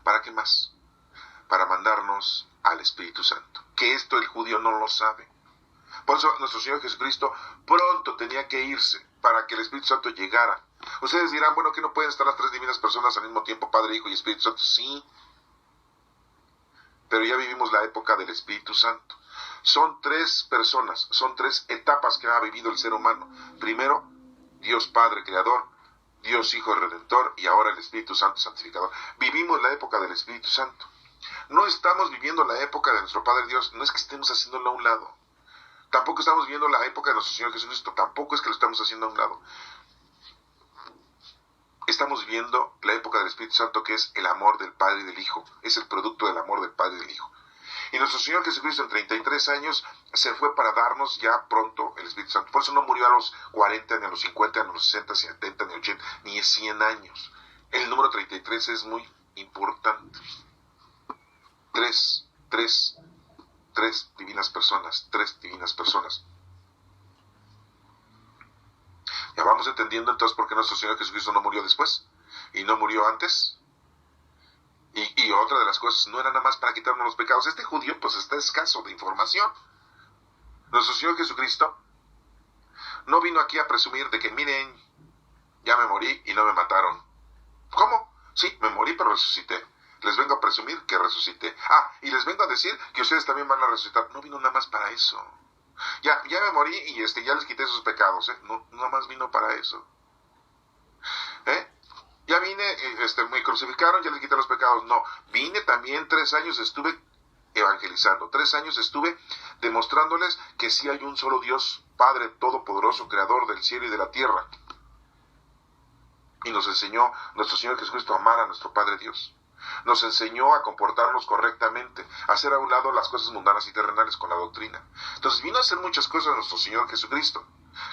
¿Para qué más? Para mandarnos al Espíritu Santo. Que esto el judío no lo sabe. Por eso nuestro Señor Jesucristo pronto tenía que irse para que el Espíritu Santo llegara. Ustedes dirán, bueno, que no pueden estar las tres divinas personas al mismo tiempo, Padre, Hijo y Espíritu Santo. Sí, pero ya vivimos la época del Espíritu Santo. Son tres personas, son tres etapas que ha vivido el ser humano. Primero, Dios Padre Creador, Dios Hijo Redentor y ahora el Espíritu Santo Santificador. Vivimos la época del Espíritu Santo. No estamos viviendo la época de nuestro Padre Dios, no es que estemos haciéndolo a un lado. Tampoco estamos viviendo la época de nuestro Señor Jesucristo, tampoco es que lo estamos haciendo a un lado. Estamos viviendo la época del Espíritu Santo, que es el amor del Padre y del Hijo. Es el producto del amor del Padre y del Hijo. Y nuestro Señor Jesucristo en 33 años se fue para darnos ya pronto el Espíritu Santo. Por eso no murió a los 40, ni a los 50, ni a los 60, ni a 70, ni a 80, ni a 100 años. El número 33 es muy importante. Tres divinas personas. Ya vamos entendiendo entonces por qué nuestro Señor Jesucristo no murió después y no murió antes. Y otra de las cosas, no era nada más para quitarnos los pecados. Este judío pues está escaso de información. Nuestro Señor Jesucristo no vino aquí a presumir de que miren, ya me morí y no me mataron. ¿Cómo? Sí, me morí pero resucité. Les vengo a presumir que resucité. Y les vengo a decir que ustedes también van a resucitar. No vino nada más para eso. Ya me morí y ya les quité sus pecados. No, nada más vino para eso. Ya vine, me crucificaron, ya les quité los pecados. No, vine también 3 años, estuve evangelizando. 3 años estuve demostrándoles que sí hay un solo Dios, Padre Todopoderoso, Creador del cielo y de la tierra. Y nos enseñó nuestro Señor Jesucristo a amar a nuestro Padre Dios. Nos enseñó a comportarnos correctamente, a hacer a un lado las cosas mundanas y terrenales con la doctrina. Entonces vino a hacer muchas cosas nuestro Señor Jesucristo.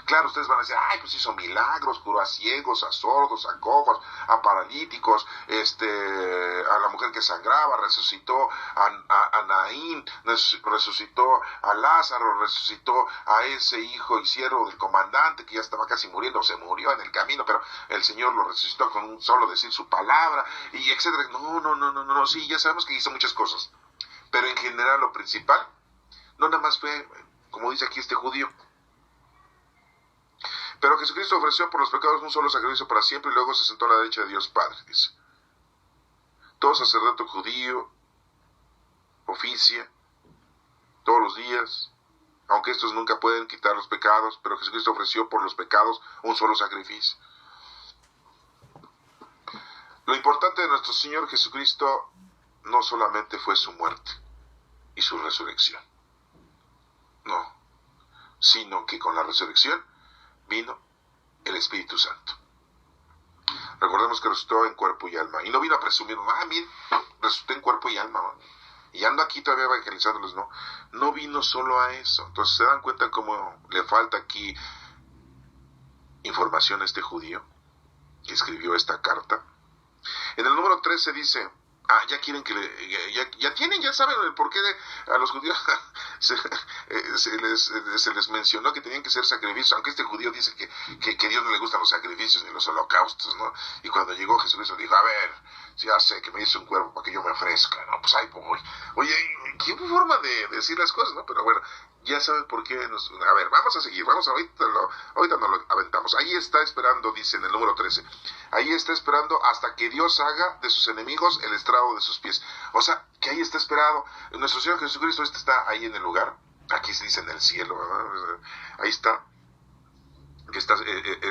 Claro, ustedes van a decir, pues hizo milagros, curó a ciegos, a sordos, a cojos, a paralíticos, a la mujer que sangraba, resucitó a Naín, resucitó a Lázaro, resucitó a ese hijo y siervo del comandante que ya estaba casi muriendo, se murió en el camino, pero el Señor lo resucitó con un solo decir su palabra, y etcétera. No, sí, ya sabemos que hizo muchas cosas, pero en general lo principal, no nada más fue, como dice aquí este judío, pero Jesucristo ofreció por los pecados un solo sacrificio para siempre y luego se sentó a la derecha de Dios Padre, dice. Todo sacerdote judío oficia todos los días, aunque estos nunca pueden quitar los pecados, pero Jesucristo ofreció por los pecados un solo sacrificio. Lo importante de nuestro Señor Jesucristo no solamente fue su muerte y su resurrección, no, sino que con la resurrección vino el Espíritu Santo. Recordemos que resucitó en cuerpo y alma. Y no vino a presumir, miren, resucité en cuerpo y alma. Y ando aquí todavía evangelizándolos, no. No vino solo a eso. Entonces se dan cuenta cómo le falta aquí información a este judío que escribió esta carta. En el número 13 dice, ya quieren que ya saben el porqué a los judíos. se les mencionó que tenían que ser sacrificios, aunque este judío dice que a Dios no le gustan los sacrificios ni los holocaustos, ¿no? Y cuando llegó Jesucristo dijo, a ver, ya sé que me hice un cuerpo para que yo me ofrezca, ¿no? Pues ahí voy. Oye, qué forma de decir las cosas, ¿no? Pero bueno, ya saben por qué a ver, vamos a seguir, ahorita nos lo aventamos. Ahí está esperando, dice en el número 13, ahí está esperando hasta que Dios haga de sus enemigos el estrado de sus pies. O sea, que ahí está esperado. Nuestro Señor Jesucristo está ahí en el lugar, aquí se dice en el cielo, ¿verdad? Ahí está, que está,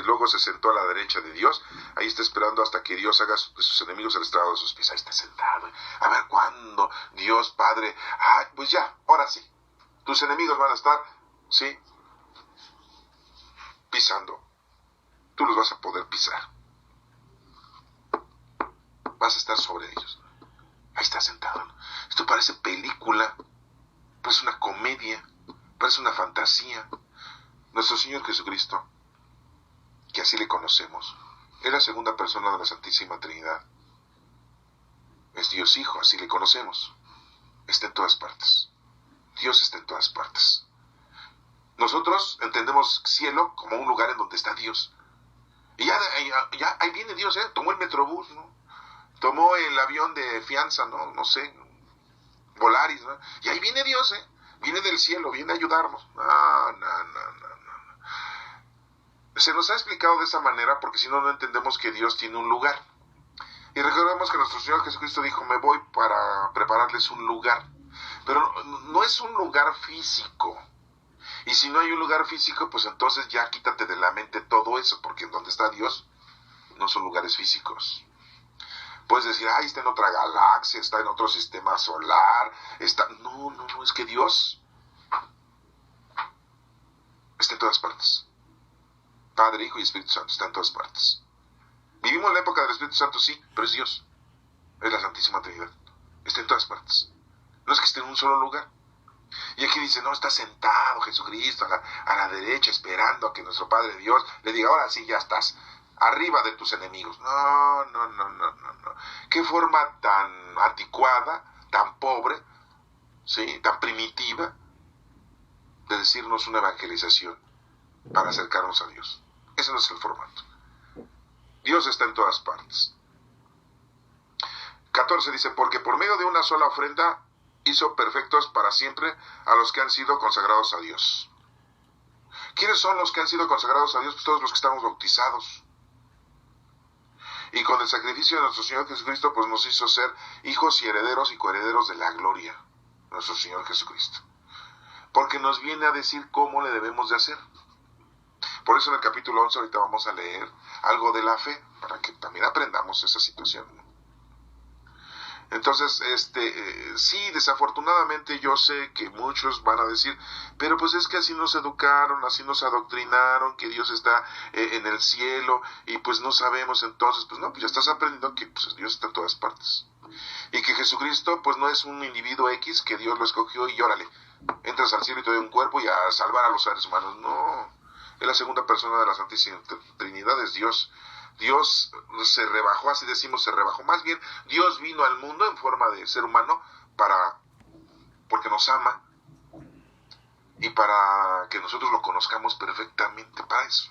luego se sentó a la derecha de Dios, ahí está esperando hasta que Dios haga de sus enemigos el estrado de sus pies. Ahí está sentado. A ver, ¿cuándo Dios Padre? Pues ya, ahora sí. Tus enemigos van a estar, ¿sí?, pisando. Tú los vas a poder pisar. Vas a estar sobre ellos. Ahí está sentado. Esto parece película, parece una comedia, parece una fantasía. Nuestro Señor Jesucristo, que así le conocemos, es la segunda persona de la Santísima Trinidad. Es Dios Hijo, así le conocemos. Está en todas partes. Dios está en todas partes. Nosotros entendemos cielo como un lugar en donde está Dios. Y ya ahí viene Dios, ¿eh? Tomó el Metrobús, ¿no? Tomó el avión de fianza, ¿no? No sé, Volaris, ¿no? Y ahí viene Dios, ¿eh? Viene del cielo, viene a ayudarnos. No. Se nos ha explicado de esa manera porque si no, no entendemos que Dios tiene un lugar. Y recordemos que nuestro Señor Jesucristo dijo, me voy para prepararles un lugar. Pero no es un lugar físico. Y si no hay un lugar físico, pues entonces ya quítate de la mente todo eso, porque en donde está Dios no son lugares físicos. Puedes decir, está en otra galaxia, está en otro sistema solar, está... No, es que Dios está en todas partes. Padre, Hijo y Espíritu Santo está en todas partes. Vivimos la época del Espíritu Santo, sí, pero es Dios. Es la Santísima Trinidad. Está en todas partes. No es que esté en un solo lugar. Y aquí dice, no, está sentado Jesucristo a la derecha, esperando a que nuestro Padre Dios le diga, ahora sí, ya estás arriba de tus enemigos. No. Qué forma tan anticuada, tan pobre, ¿sí?, tan primitiva de decirnos una evangelización para acercarnos a Dios. Ese no es el formato. Dios está en todas partes. 14 dice, porque por medio de una sola ofrenda hizo perfectos para siempre a los que han sido consagrados a Dios. ¿Quiénes son los que han sido consagrados a Dios? Pues todos los que estamos bautizados. Y con el sacrificio de nuestro Señor Jesucristo, pues nos hizo ser hijos y herederos y coherederos de la gloria, nuestro Señor Jesucristo. Porque nos viene a decir cómo le debemos de hacer. Por eso en el capítulo 11 ahorita vamos a leer algo de la fe, para que también aprendamos esa situación. Entonces, sí, desafortunadamente yo sé que muchos van a decir, pero pues es que así nos educaron, así nos adoctrinaron, que Dios está en el cielo, y pues no sabemos entonces, pues no, pues ya estás aprendiendo que pues, Dios está en todas partes. Y que Jesucristo pues no es un individuo X que Dios lo escogió y órale, entras al cielo y te da un cuerpo y a salvar a los seres humanos. No, es la segunda persona de la Santísima Trinidad, es Dios. Dios se rebajó, así decimos, se rebajó. Más bien, Dios vino al mundo en forma de ser humano porque nos ama y para que nosotros lo conozcamos perfectamente, para eso.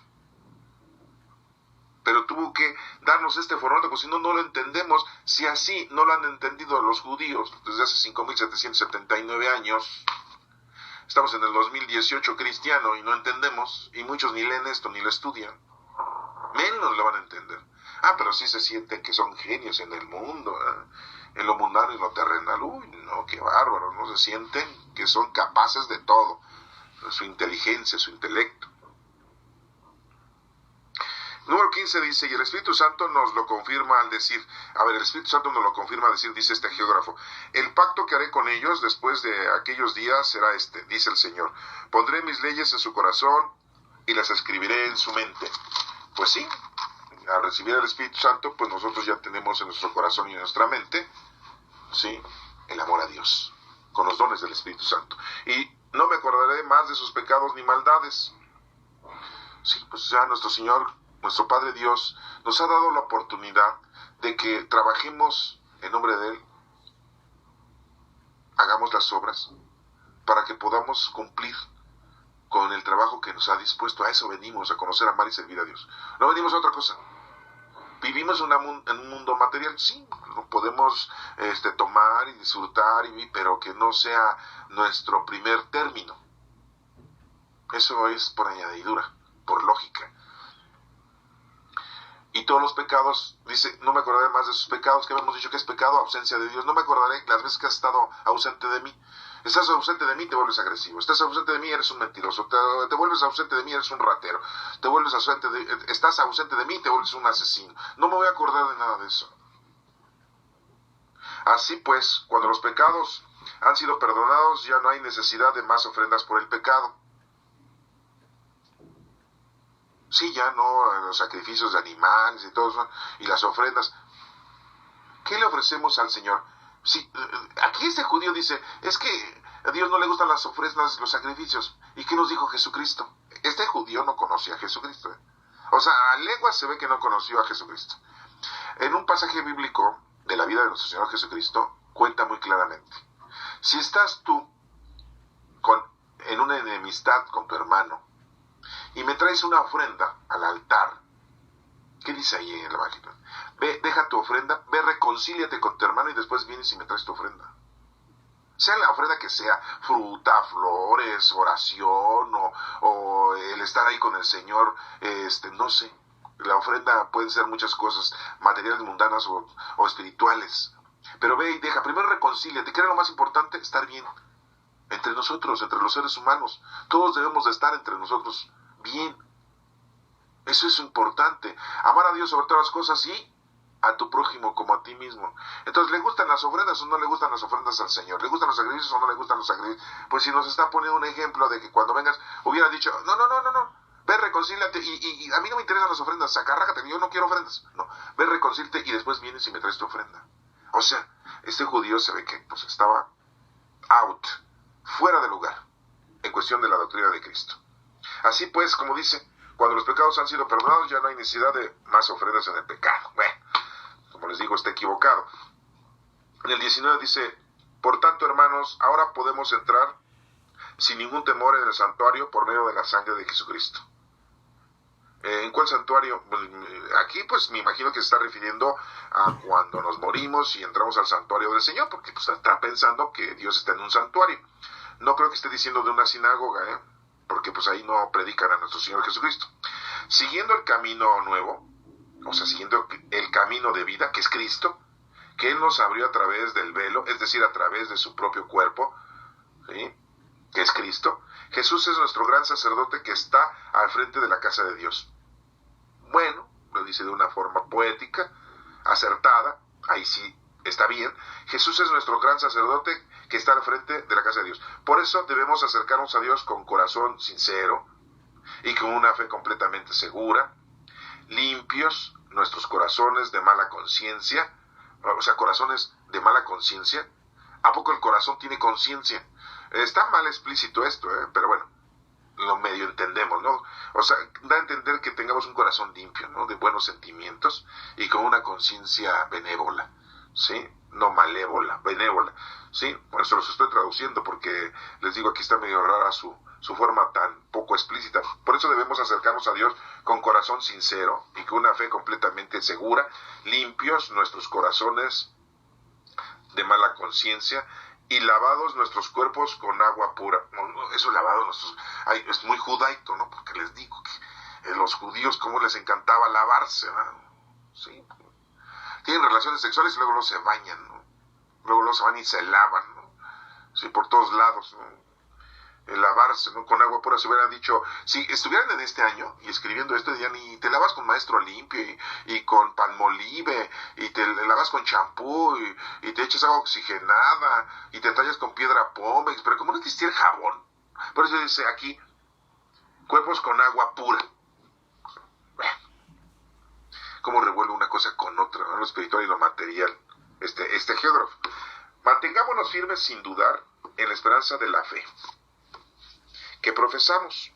Pero tuvo que darnos este formato, porque si no, no lo entendemos. Si así no lo han entendido los judíos desde hace 5.779 años, estamos en el 2018 cristiano y no entendemos, y muchos ni leen esto ni lo estudian. Menos lo van a entender. Pero sí se sienten que son genios en el mundo, en lo mundano y lo terrenal. Uy, no, qué bárbaro, no se sienten que son capaces de todo, su inteligencia, su intelecto. Número 15 dice, y el Espíritu Santo nos lo confirma al decir, el Espíritu Santo nos lo confirma al decir, dice este geógrafo, el pacto que haré con ellos después de aquellos días será este, dice el Señor, pondré mis leyes en su corazón y las escribiré en su mente. Pues sí, al recibir el Espíritu Santo, pues nosotros ya tenemos en nuestro corazón y en nuestra mente, sí, el amor a Dios, con los dones del Espíritu Santo. Y no me acordaré más de sus pecados ni maldades. Sí, pues ya nuestro Señor, nuestro Padre Dios, nos ha dado la oportunidad de que trabajemos en nombre de Él, hagamos las obras, para que podamos cumplir con el trabajo que nos ha dispuesto. A eso venimos, a conocer, amar y servir a Dios. No venimos a otra cosa. Vivimos en un mundo material, sí, lo podemos tomar y disfrutar, pero que no sea nuestro primer término. Eso es por añadidura, por lógica. Y todos los pecados, dice, no me acordaré más de sus pecados, que habíamos dicho que es pecado, ausencia de Dios. No me acordaré las veces que has estado ausente de mí. Estás ausente de mí, te vuelves agresivo. Estás ausente de mí, eres un mentiroso. Te vuelves ausente de mí, eres un ratero. Estás ausente de mí, te vuelves un asesino. No me voy a acordar de nada de eso. Así pues, cuando los pecados han sido perdonados, ya no hay necesidad de más ofrendas por el pecado. Sí, ya no, los sacrificios de animales y todo eso, y las ofrendas. ¿Qué le ofrecemos al Señor? Sí, aquí este judío dice, es que a Dios no le gustan las ofrendas, los sacrificios. ¿Y qué nos dijo Jesucristo? Este judío no conocía a Jesucristo. O sea, a leguas se ve que no conoció a Jesucristo. En un pasaje bíblico de la vida de nuestro Señor Jesucristo, cuenta muy claramente. Si estás tú en una enemistad con tu hermano, y me traes una ofrenda al altar, ¿qué dice ahí en el Evangelio? Ve, deja tu ofrenda, ve, reconcíliate con tu hermano y después vienes y me traes tu ofrenda. Sea la ofrenda que sea, fruta, flores, oración o el estar ahí con el Señor, no sé. La ofrenda pueden ser muchas cosas, materiales mundanas o espirituales. Pero ve y deja, primero reconcíliate, que era lo más importante, estar bien. Entre nosotros, entre los seres humanos. Todos debemos de estar entre nosotros bien. Eso es importante. Amar a Dios sobre todas las cosas y a tu prójimo como a ti mismo. Entonces, ¿le gustan las ofrendas o no le gustan las ofrendas al Señor? ¿Le gustan los sacrificios o no le gustan los sacrificios? Pues si nos está poniendo un ejemplo de que cuando vengas hubiera dicho, no, ve, reconcíliate y a mí no me interesan las ofrendas, sacarrájate, yo no quiero ofrendas. No, ve, reconcíliate y después vienes y me traes tu ofrenda. O sea, este judío se ve que pues estaba out, fuera de lugar, en cuestión de la doctrina de Cristo. Así pues, como dice, cuando los pecados han sido perdonados, ya no hay necesidad de más ofrendas en el pecado. Bueno, como les digo, está equivocado. En el 19 dice, por tanto, hermanos, ahora podemos entrar sin ningún temor en el santuario por medio de la sangre de Jesucristo. ¿En cuál santuario? Aquí pues me imagino que se está refiriendo a cuando nos morimos y entramos al santuario del Señor, porque pues está pensando que Dios está en un santuario. No creo que esté diciendo de una sinagoga, porque pues ahí no predican a nuestro Señor Jesucristo. Siguiendo el camino nuevo, o sea, siguiendo el camino de vida, que es Cristo, que Él nos abrió a través del velo, es decir, a través de su propio cuerpo, ¿sí?, que es Cristo. Jesús es nuestro gran sacerdote que está al frente de la casa de Dios. Bueno, lo dice de una forma poética, acertada, ahí sí está bien. Jesús es nuestro gran sacerdote que está al frente de la casa de Dios. Por eso debemos acercarnos a Dios con corazón sincero y con una fe completamente segura, limpios nuestros corazones de mala conciencia, o sea, corazones de mala conciencia. ¿A poco el corazón tiene conciencia? Está mal explícito esto, pero bueno, lo medio entendemos, ¿no? O sea, da a entender que tengamos un corazón limpio, ¿no?, de buenos sentimientos y con una conciencia benévola, ¿sí? No malévola, benévola, ¿sí? Por eso los estoy traduciendo, porque les digo, aquí está medio rara su forma tan poco explícita. Por eso debemos acercarnos a Dios con corazón sincero y con una fe completamente segura, limpios nuestros corazones de mala conciencia y lavados nuestros cuerpos con agua pura. Eso lavado es muy judaico, ¿no? Porque les digo que los judíos cómo les encantaba lavarse, ¿no? Sí. Tienen relaciones sexuales y luego se bañan, ¿no? Luego se van y se lavan, ¿no? Sí, por todos lados, ¿no? El lavarse, ¿no?, con agua pura. Se hubieran dicho, si estuvieran en este año y escribiendo esto, dirían, y te lavas con Maestro Limpio y con Palmolive y te lavas con champú y te echas agua oxigenada y te tallas con piedra pómex, pero como no existiera jabón. Por eso dice aquí, cuerpos con agua pura. ¿Cómo revuelve una cosa con otra, ¿no?, lo espiritual y lo material? Este geógrafo. Mantengámonos firmes sin dudar en la esperanza de la fe que profesamos,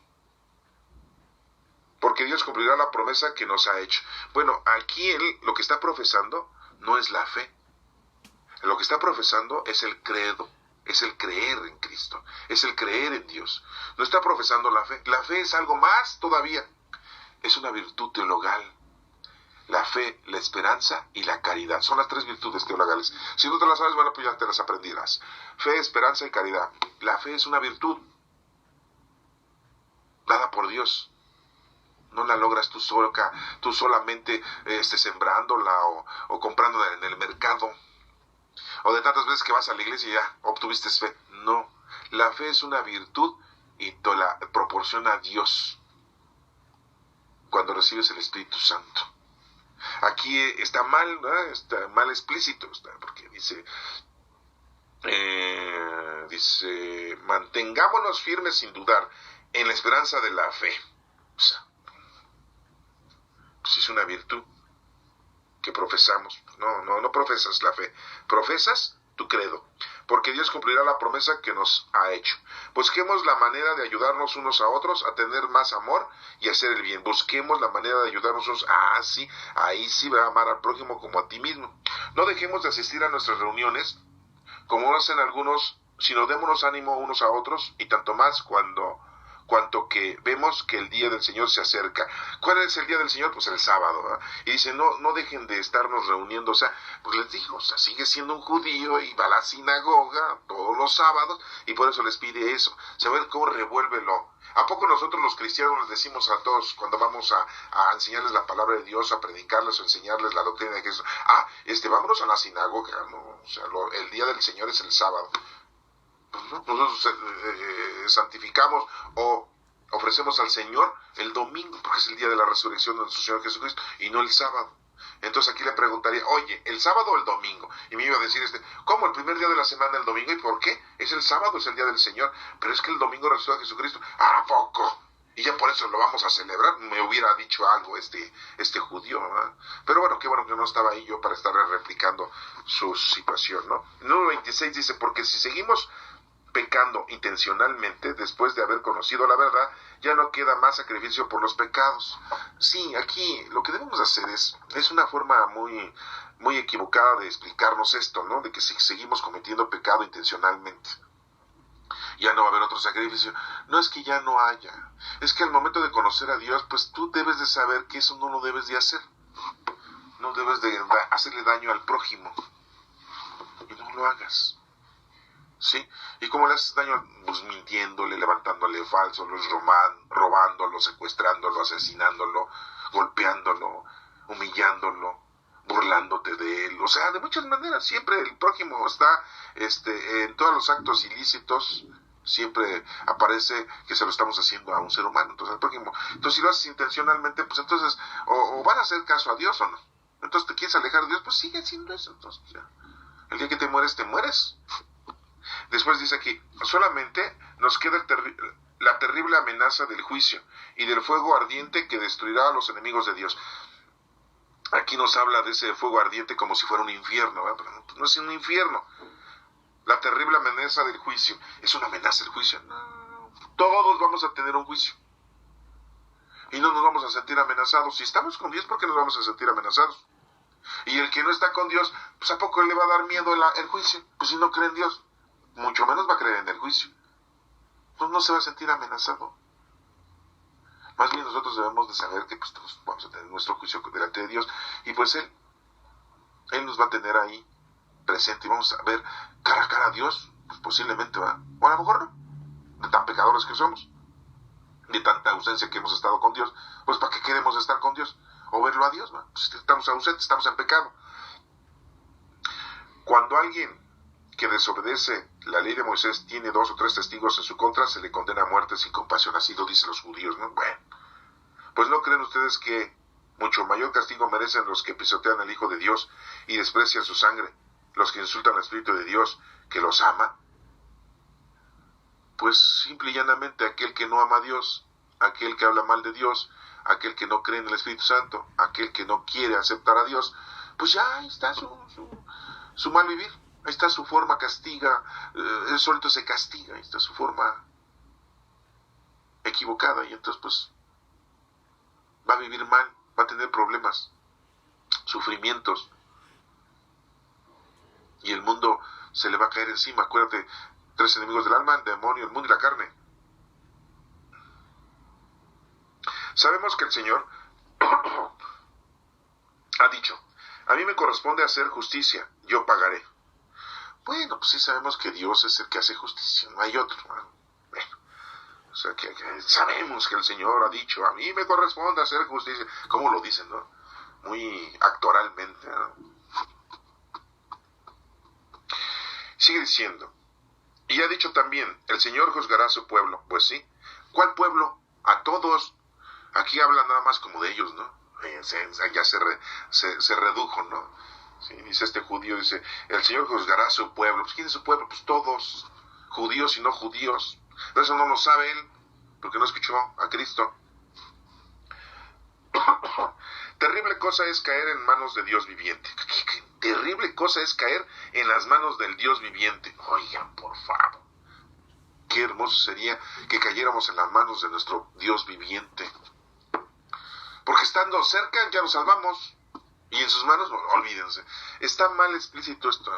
porque Dios cumplirá la promesa que nos ha hecho. Bueno, aquí él lo que está profesando no es la fe, lo que está profesando es el credo, es el creer en Cristo, es el creer en Dios. No está profesando la fe. La fe es algo más todavía. Es una virtud teologal. La fe, la esperanza y la caridad. Son las tres virtudes teologales. Si no te las sabes, bueno, pues ya te las aprenderás. Fe, esperanza y caridad. La fe es una virtud dada por Dios. No la logras tú solamente sembrándola o comprándola en el mercado. O de tantas veces que vas a la iglesia y ya obtuviste fe. No. La fe es una virtud y te la proporciona Dios cuando recibes el Espíritu Santo. Aquí está mal, ¿no? Está mal explícito, porque dice, mantengámonos firmes sin dudar en la esperanza de la fe. O sea, pues es una virtud que profesamos. No profesas la fe, profesas tu credo, porque Dios cumplirá la promesa que nos ha hecho. Busquemos la manera de ayudarnos unos a otros a tener más amor y hacer el bien. Busquemos la manera de ayudarnos unos, sí, ahí sí va a amar al prójimo como a ti mismo. No dejemos de asistir a nuestras reuniones, como hacen algunos, sino démonos ánimo unos a otros, y tanto más cuanto que vemos que el día del Señor se acerca. ¿Cuál es el día del Señor? Pues el sábado, ¿verdad? Y dice, no dejen de estarnos reuniendo. O sea, pues les digo, o sea, sigue siendo un judío y va a la sinagoga todos los sábados, y por eso les pide eso. ¿Saben cómo revuélvelo? ¿A poco nosotros los cristianos les decimos a todos cuando vamos a enseñarles la palabra de Dios, a predicarles o enseñarles la doctrina de Jesús? Vámonos a la sinagoga, ¿no? O sea, el día del Señor es el sábado. Nosotros santificamos o ofrecemos al Señor el domingo, porque es el día de la resurrección de nuestro Señor Jesucristo, y no el sábado. Entonces aquí le preguntaría, oye, ¿el sábado o el domingo? Y me iba a decir, ¿cómo el primer día de la semana el domingo? ¿Y por qué? Es el sábado, es el día del Señor, pero es que el domingo resucitó a Jesucristo. ¿A poco? Y ya por eso lo vamos a celebrar. Me hubiera dicho algo este judío, ¿verdad? Pero bueno, qué bueno que no estaba ahí yo para estarle replicando su situación, ¿no? El número 26 dice, porque si seguimos pecando intencionalmente después de haber conocido la verdad, ya no queda más sacrificio por los pecados. Sí, aquí lo que debemos hacer es una forma muy, muy equivocada de explicarnos esto, ¿no? De que si seguimos cometiendo pecado intencionalmente, ya no va a haber otro sacrificio. No es que ya no haya, es que al momento de conocer a Dios, pues tú debes de saber que eso no lo debes de hacer. No debes de hacerle daño al prójimo, y no lo hagas. ¿Sí? ¿Y cómo le haces daño? Pues mintiéndole, levantándole falso, robándolo, secuestrándolo, asesinándolo, golpeándolo, humillándolo, burlándote de él. O sea, de muchas maneras. Siempre el prójimo está en todos los actos ilícitos. Siempre aparece que se lo estamos haciendo a un ser humano. Entonces, al prójimo. Entonces, si lo haces intencionalmente, pues entonces, o van a hacer caso a Dios o no. Entonces, ¿te quieres alejar de Dios? Pues sigue haciendo eso. Entonces, ya. El día que te mueres, te mueres. Después dice aquí, solamente nos queda la terrible amenaza del juicio y del fuego ardiente que destruirá a los enemigos de Dios. Aquí nos habla de ese fuego ardiente como si fuera un infierno, ¿verdad? Pero no es un infierno. La terrible amenaza del juicio, ¿es una amenaza el juicio? No, todos vamos a tener un juicio. Y no nos vamos a sentir amenazados. Si estamos con Dios, ¿por qué nos vamos a sentir amenazados? Y el que no está con Dios, pues ¿a poco le va a dar miedo el juicio? Pues si no cree en Dios, mucho menos va a creer en el juicio. Pues no se va a sentir amenazado. Más bien nosotros debemos de saber que pues todos vamos a tener nuestro juicio delante de Dios, y pues Él nos va a tener ahí presente, y vamos a ver cara a cara a Dios, pues posiblemente va, o a lo mejor no, de tan pecadores que somos, de tanta ausencia que hemos estado con Dios, pues ¿para qué queremos estar con Dios? O verlo a Dios, ¿no? Pues estamos ausentes, estamos en pecado. Cuando alguien que desobedece la ley de Moisés tiene 2 o 3 testigos en su contra, se le condena a muerte sin compasión. Así lo dicen los judíos, ¿no? Bueno, pues ¿no creen ustedes que mucho mayor castigo merecen los que pisotean al Hijo de Dios y desprecian su sangre, los que insultan al Espíritu de Dios, que los ama? Pues simple y llanamente aquel que no ama a Dios, aquel que habla mal de Dios, aquel que no cree en el Espíritu Santo, aquel que no quiere aceptar a Dios, pues ya ahí está su mal vivir. Ahí está su forma castiga, él solito se castiga, ahí está su forma equivocada, y entonces pues va a vivir mal, va a tener problemas, sufrimientos, y el mundo se le va a caer encima. Acuérdate Tres enemigos del alma, el demonio, el mundo y la carne. Sabemos que el Señor ha dicho, a mí me corresponde hacer justicia, yo pagaré. Bueno, pues sí sabemos que Dios es el que hace justicia, no hay otro. Bueno, o sea, que sabemos que el Señor ha dicho, a mí me corresponde hacer justicia. ¿Cómo lo dicen, no? Muy actoralmente, ¿no? Sigue diciendo, y ha dicho también, el Señor juzgará a su pueblo. Pues sí, ¿cuál pueblo? A todos. Aquí habla nada más como de ellos, ¿no? Ya se redujo, ¿no? Sí, dice este judío, dice, el Señor juzgará a su pueblo. Pues ¿quién es su pueblo? Pues todos, judíos y no judíos. Pero eso no lo sabe él, porque no escuchó a Cristo. Terrible cosa es caer en manos de Dios viviente. ¿Qué terrible cosa es caer en las manos del Dios viviente? Oigan, por favor. Qué hermoso sería que cayéramos en las manos de nuestro Dios viviente. Porque estando cerca ya nos salvamos. Y en sus manos, olvídense. Está mal explícito esto.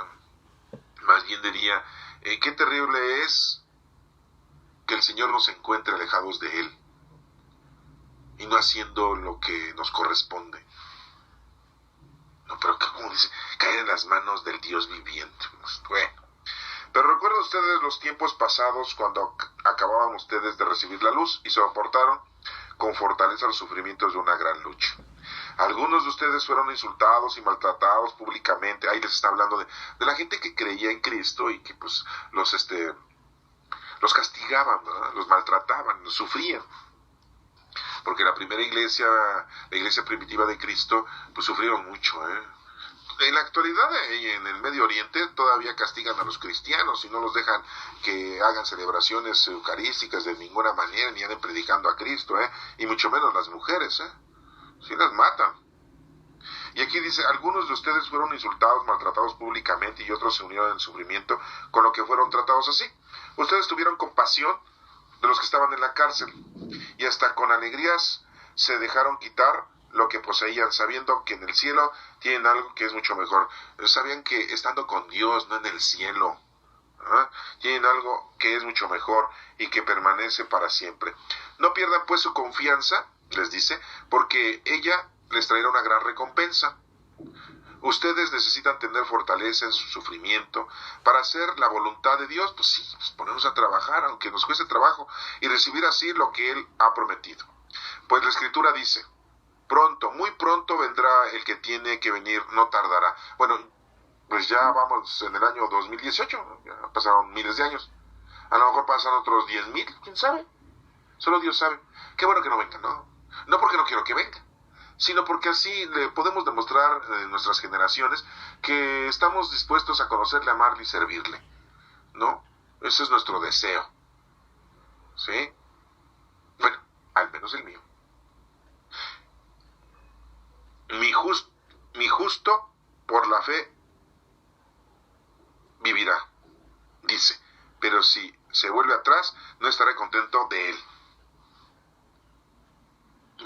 Más bien diría, qué terrible es que el Señor nos encuentre alejados de Él. Y no haciendo lo que nos corresponde. No, pero como dice, caer en las manos del Dios viviente. Bueno. Pero recuerden ustedes los tiempos pasados cuando acababan ustedes de recibir la luz y soportaron con fortaleza los sufrimientos de una gran lucha. Algunos de ustedes fueron insultados y maltratados públicamente. Ahí les está hablando de la gente que creía en Cristo y que pues los castigaban, ¿verdad? Los maltrataban, los sufrían. Porque la primera iglesia, la iglesia primitiva de Cristo, pues sufrieron mucho, En la actualidad, en el Medio Oriente, todavía castigan a los cristianos y no los dejan que hagan celebraciones eucarísticas de ninguna manera, ni anden predicando a Cristo, y mucho menos las mujeres, sí las matan. Y aquí dice, algunos de ustedes fueron insultados, maltratados públicamente y otros se unieron en sufrimiento con lo que fueron tratados así. Ustedes tuvieron compasión de los que estaban en la cárcel y hasta con alegrías se dejaron quitar lo que poseían, sabiendo que en el cielo tienen algo que es mucho mejor. Sabían que estando con Dios, no en el cielo, tienen algo que es mucho mejor y que permanece para siempre. No pierdan pues su confianza, les dice, porque ella les traerá una gran recompensa. Ustedes necesitan tener fortaleza en su sufrimiento para hacer la voluntad de Dios. Pues sí, pues ponernos a trabajar, aunque nos cueste trabajo, y recibir así lo que Él ha prometido. Pues la Escritura dice, pronto, muy pronto vendrá el que tiene que venir, no tardará. Bueno, pues ya vamos en el año 2018, ya pasaron miles de años. A lo mejor pasan otros 10,000, quién sabe. Solo Dios sabe. Qué bueno que no venga, ¿no? No porque no quiero que venga, sino porque así le podemos demostrar en nuestras generaciones que estamos dispuestos a conocerle, amarle y servirle, ¿no? Ese es nuestro deseo, ¿sí? Bueno, al menos el mío. Mi justo por la fe vivirá, dice, pero si se vuelve atrás, no estaré contento de él.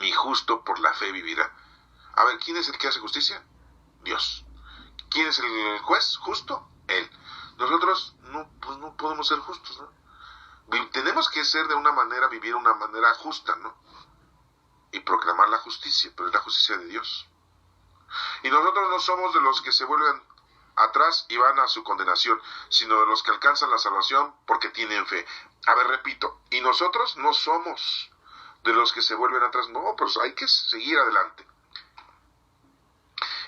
Mi justo por la fe vivirá. A ver, ¿quién es el que hace justicia? Dios. ¿Quién es el juez justo? Él. Nosotros no podemos ser justos, ¿no? Tenemos que ser de una manera, vivir de una manera justa, ¿no? Y proclamar la justicia, pero es la justicia de Dios. Y nosotros no somos de los que se vuelven atrás y van a su condenación, sino de los que alcanzan la salvación porque tienen fe. A ver, repito, y nosotros no somos de los que se vuelven atrás, no, pues hay que seguir adelante.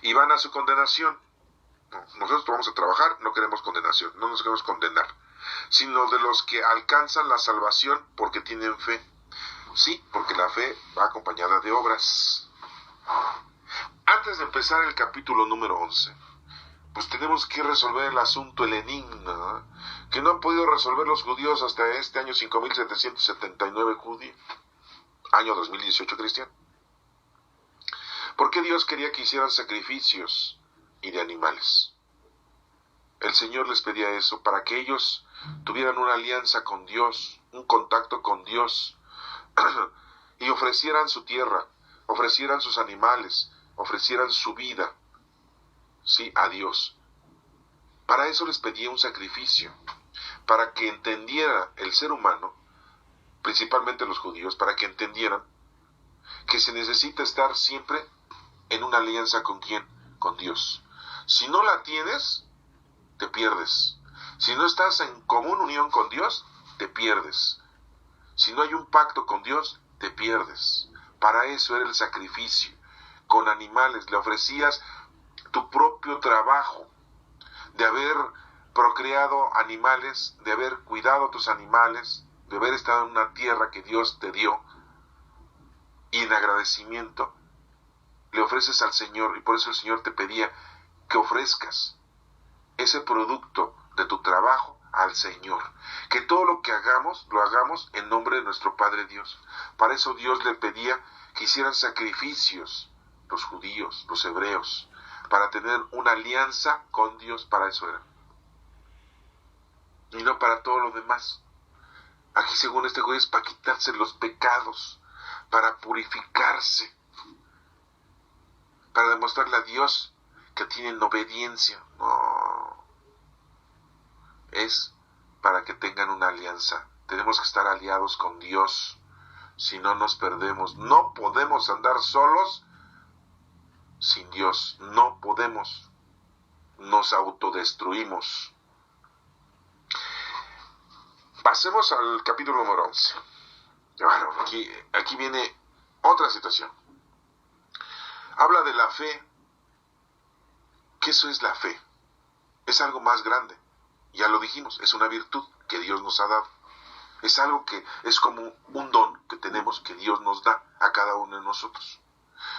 Y van a su condenación. No, nosotros vamos a trabajar, no queremos condenación, no nos queremos condenar, sino de los que alcanzan la salvación porque tienen fe. Sí, porque la fe va acompañada de obras. Antes de empezar el capítulo número 11, pues tenemos que resolver el asunto, el enigma, que no han podido resolver los judíos hasta este año 5779 judío, año 2018 cristiano. ¿Por qué Dios quería que hicieran sacrificios y de animales? El Señor les pedía eso para que ellos tuvieran una alianza con Dios, un contacto con Dios, y ofrecieran su tierra, ofrecieran sus animales, ofrecieran su vida, sí, a Dios. Para eso les pedía un sacrificio, para que entendiera el ser humano, principalmente los judíos, para que entendieran que se necesita estar siempre en una alianza con ¿quién? Con Dios. Si no la tienes, te pierdes. Si no estás en común unión con Dios, te pierdes. Si no hay un pacto con Dios, te pierdes. Para eso era el sacrificio. Con animales le ofrecías tu propio trabajo de haber procreado animales, de haber cuidado tus animales, de haber estado en una tierra que Dios te dio, y en agradecimiento le ofreces al Señor, y por eso el Señor te pedía que ofrezcas ese producto de tu trabajo al Señor, que todo lo que hagamos, lo hagamos en nombre de nuestro Padre Dios. Para eso Dios le pedía que hicieran sacrificios, los judíos, los hebreos, para tener una alianza con Dios. Para eso era, y no para todo lo demás. Aquí, según este juez, es para quitarse los pecados, para purificarse, para demostrarle a Dios que tienen obediencia. No, es para que tengan una alianza. Tenemos que estar aliados con Dios, si no nos perdemos. No podemos andar solos sin Dios, no podemos, nos autodestruimos. Pasemos al capítulo número 11. Bueno, aquí viene otra situación. Habla de la fe. ¿Qué eso es la fe? Es algo más grande. Ya lo dijimos, es una virtud que Dios nos ha dado. Es algo que es como un don que tenemos, que Dios nos da a cada uno de nosotros.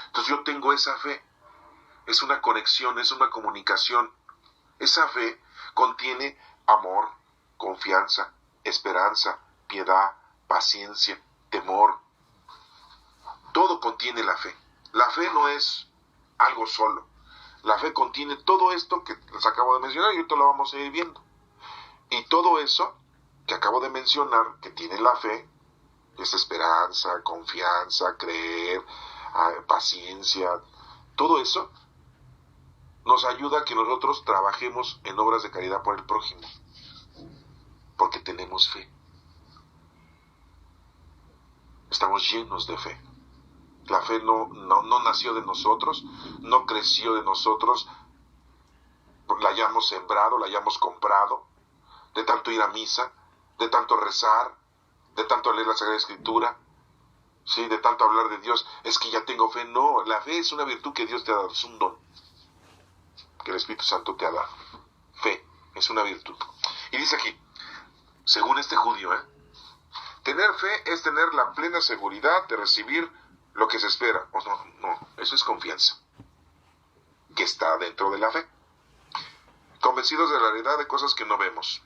Entonces yo tengo esa fe. Es una conexión, es una comunicación. Esa fe contiene amor, confianza, esperanza, piedad, paciencia, temor. Todo contiene la fe. La fe no es algo solo. La fe contiene todo esto que les acabo de mencionar y ahorita lo vamos a ir viendo. Y todo eso que acabo de mencionar, que tiene la fe, es esperanza, confianza, creer, paciencia, todo eso nos ayuda a que nosotros trabajemos en obras de caridad por el prójimo, porque tenemos fe. Estamos llenos de fe. La fe no nació de nosotros, no creció de nosotros, la hayamos sembrado, la hayamos comprado, de tanto ir a misa, de tanto rezar, de tanto leer la Sagrada Escritura, ¿sí? De tanto hablar de Dios. Es que ya tengo fe. No, la fe es una virtud que Dios te ha dado, es un don que el Espíritu Santo te ha dado. Fe es una virtud. Y dice aquí, según este judío, tener fe es tener la plena seguridad de recibir lo que se espera. No, eso es confianza, que está dentro de la fe. Convencidos de la realidad de cosas que no vemos.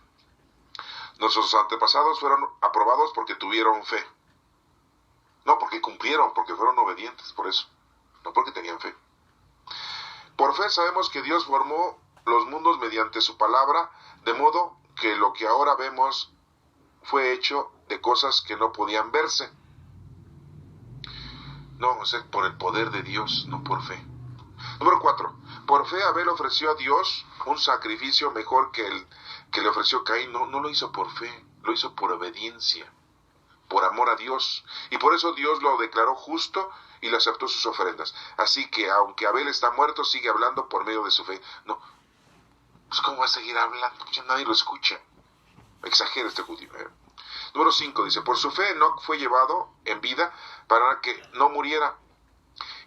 Nuestros antepasados fueron aprobados porque tuvieron fe. No porque cumplieron, porque fueron obedientes, por eso. No porque tenían fe. Por fe sabemos que Dios formó los mundos mediante su palabra, de modo que lo que ahora vemos fue hecho de cosas que no podían verse. No, o sea, por el poder de Dios, no por fe. Número 4. Por fe Abel ofreció a Dios un sacrificio mejor que el que le ofreció Caín. No lo hizo por fe, lo hizo por obediencia, por amor a Dios. Y por eso Dios lo declaró justo y le aceptó sus ofrendas. Así que aunque Abel está muerto, sigue hablando por medio de su fe. No, pues ¿cómo va a seguir hablando? Ya nadie lo escucha. Exagera este judío. Número 5 dice, por su fe Enoc fue llevado en vida para que no muriera.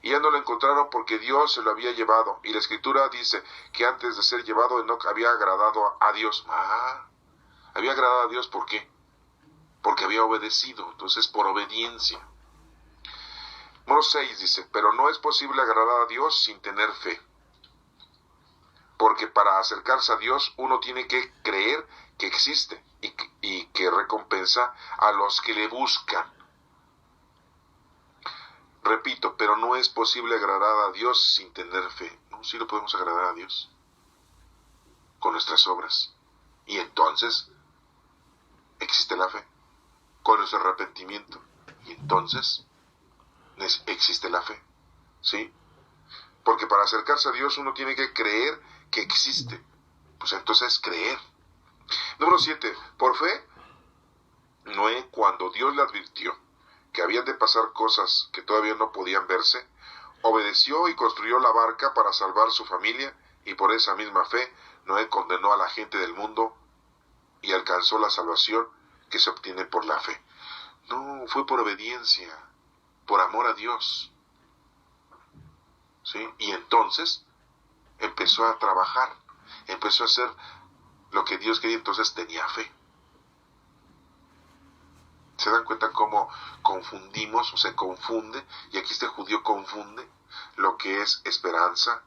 Y ya no lo encontraron porque Dios se lo había llevado. Y la Escritura dice que antes de ser llevado Enoc había agradado a Dios. Había agradado a Dios, ¿por qué? Porque había obedecido. Entonces, por obediencia. Número 6 dice, pero no es posible agradar a Dios sin tener fe. Porque para acercarse a Dios uno tiene que creer que existe y que recompensa a los que le buscan. Repito, pero no es posible agradar a Dios sin tener fe. No, sí lo podemos agradar a Dios con nuestras obras. Y entonces existe la fe, con nuestro arrepentimiento. Y entonces existe la fe, ¿sí? Porque para acercarse a Dios uno tiene que creer que existe. Pues entonces creer. Número 7. Por fe, Noé, cuando Dios le advirtió que habían de pasar cosas que todavía no podían verse, obedeció y construyó la barca para salvar su familia, y por esa misma fe, Noé condenó a la gente del mundo y alcanzó la salvación que se obtiene por la fe. No, fue por obediencia, por amor a Dios. ¿Sí? Y entonces empezó a trabajar, empezó a hacer lo que Dios quería, entonces tenía fe. ¿Se dan cuenta cómo confundimos o se confunde? Y aquí este judío confunde lo que es esperanza,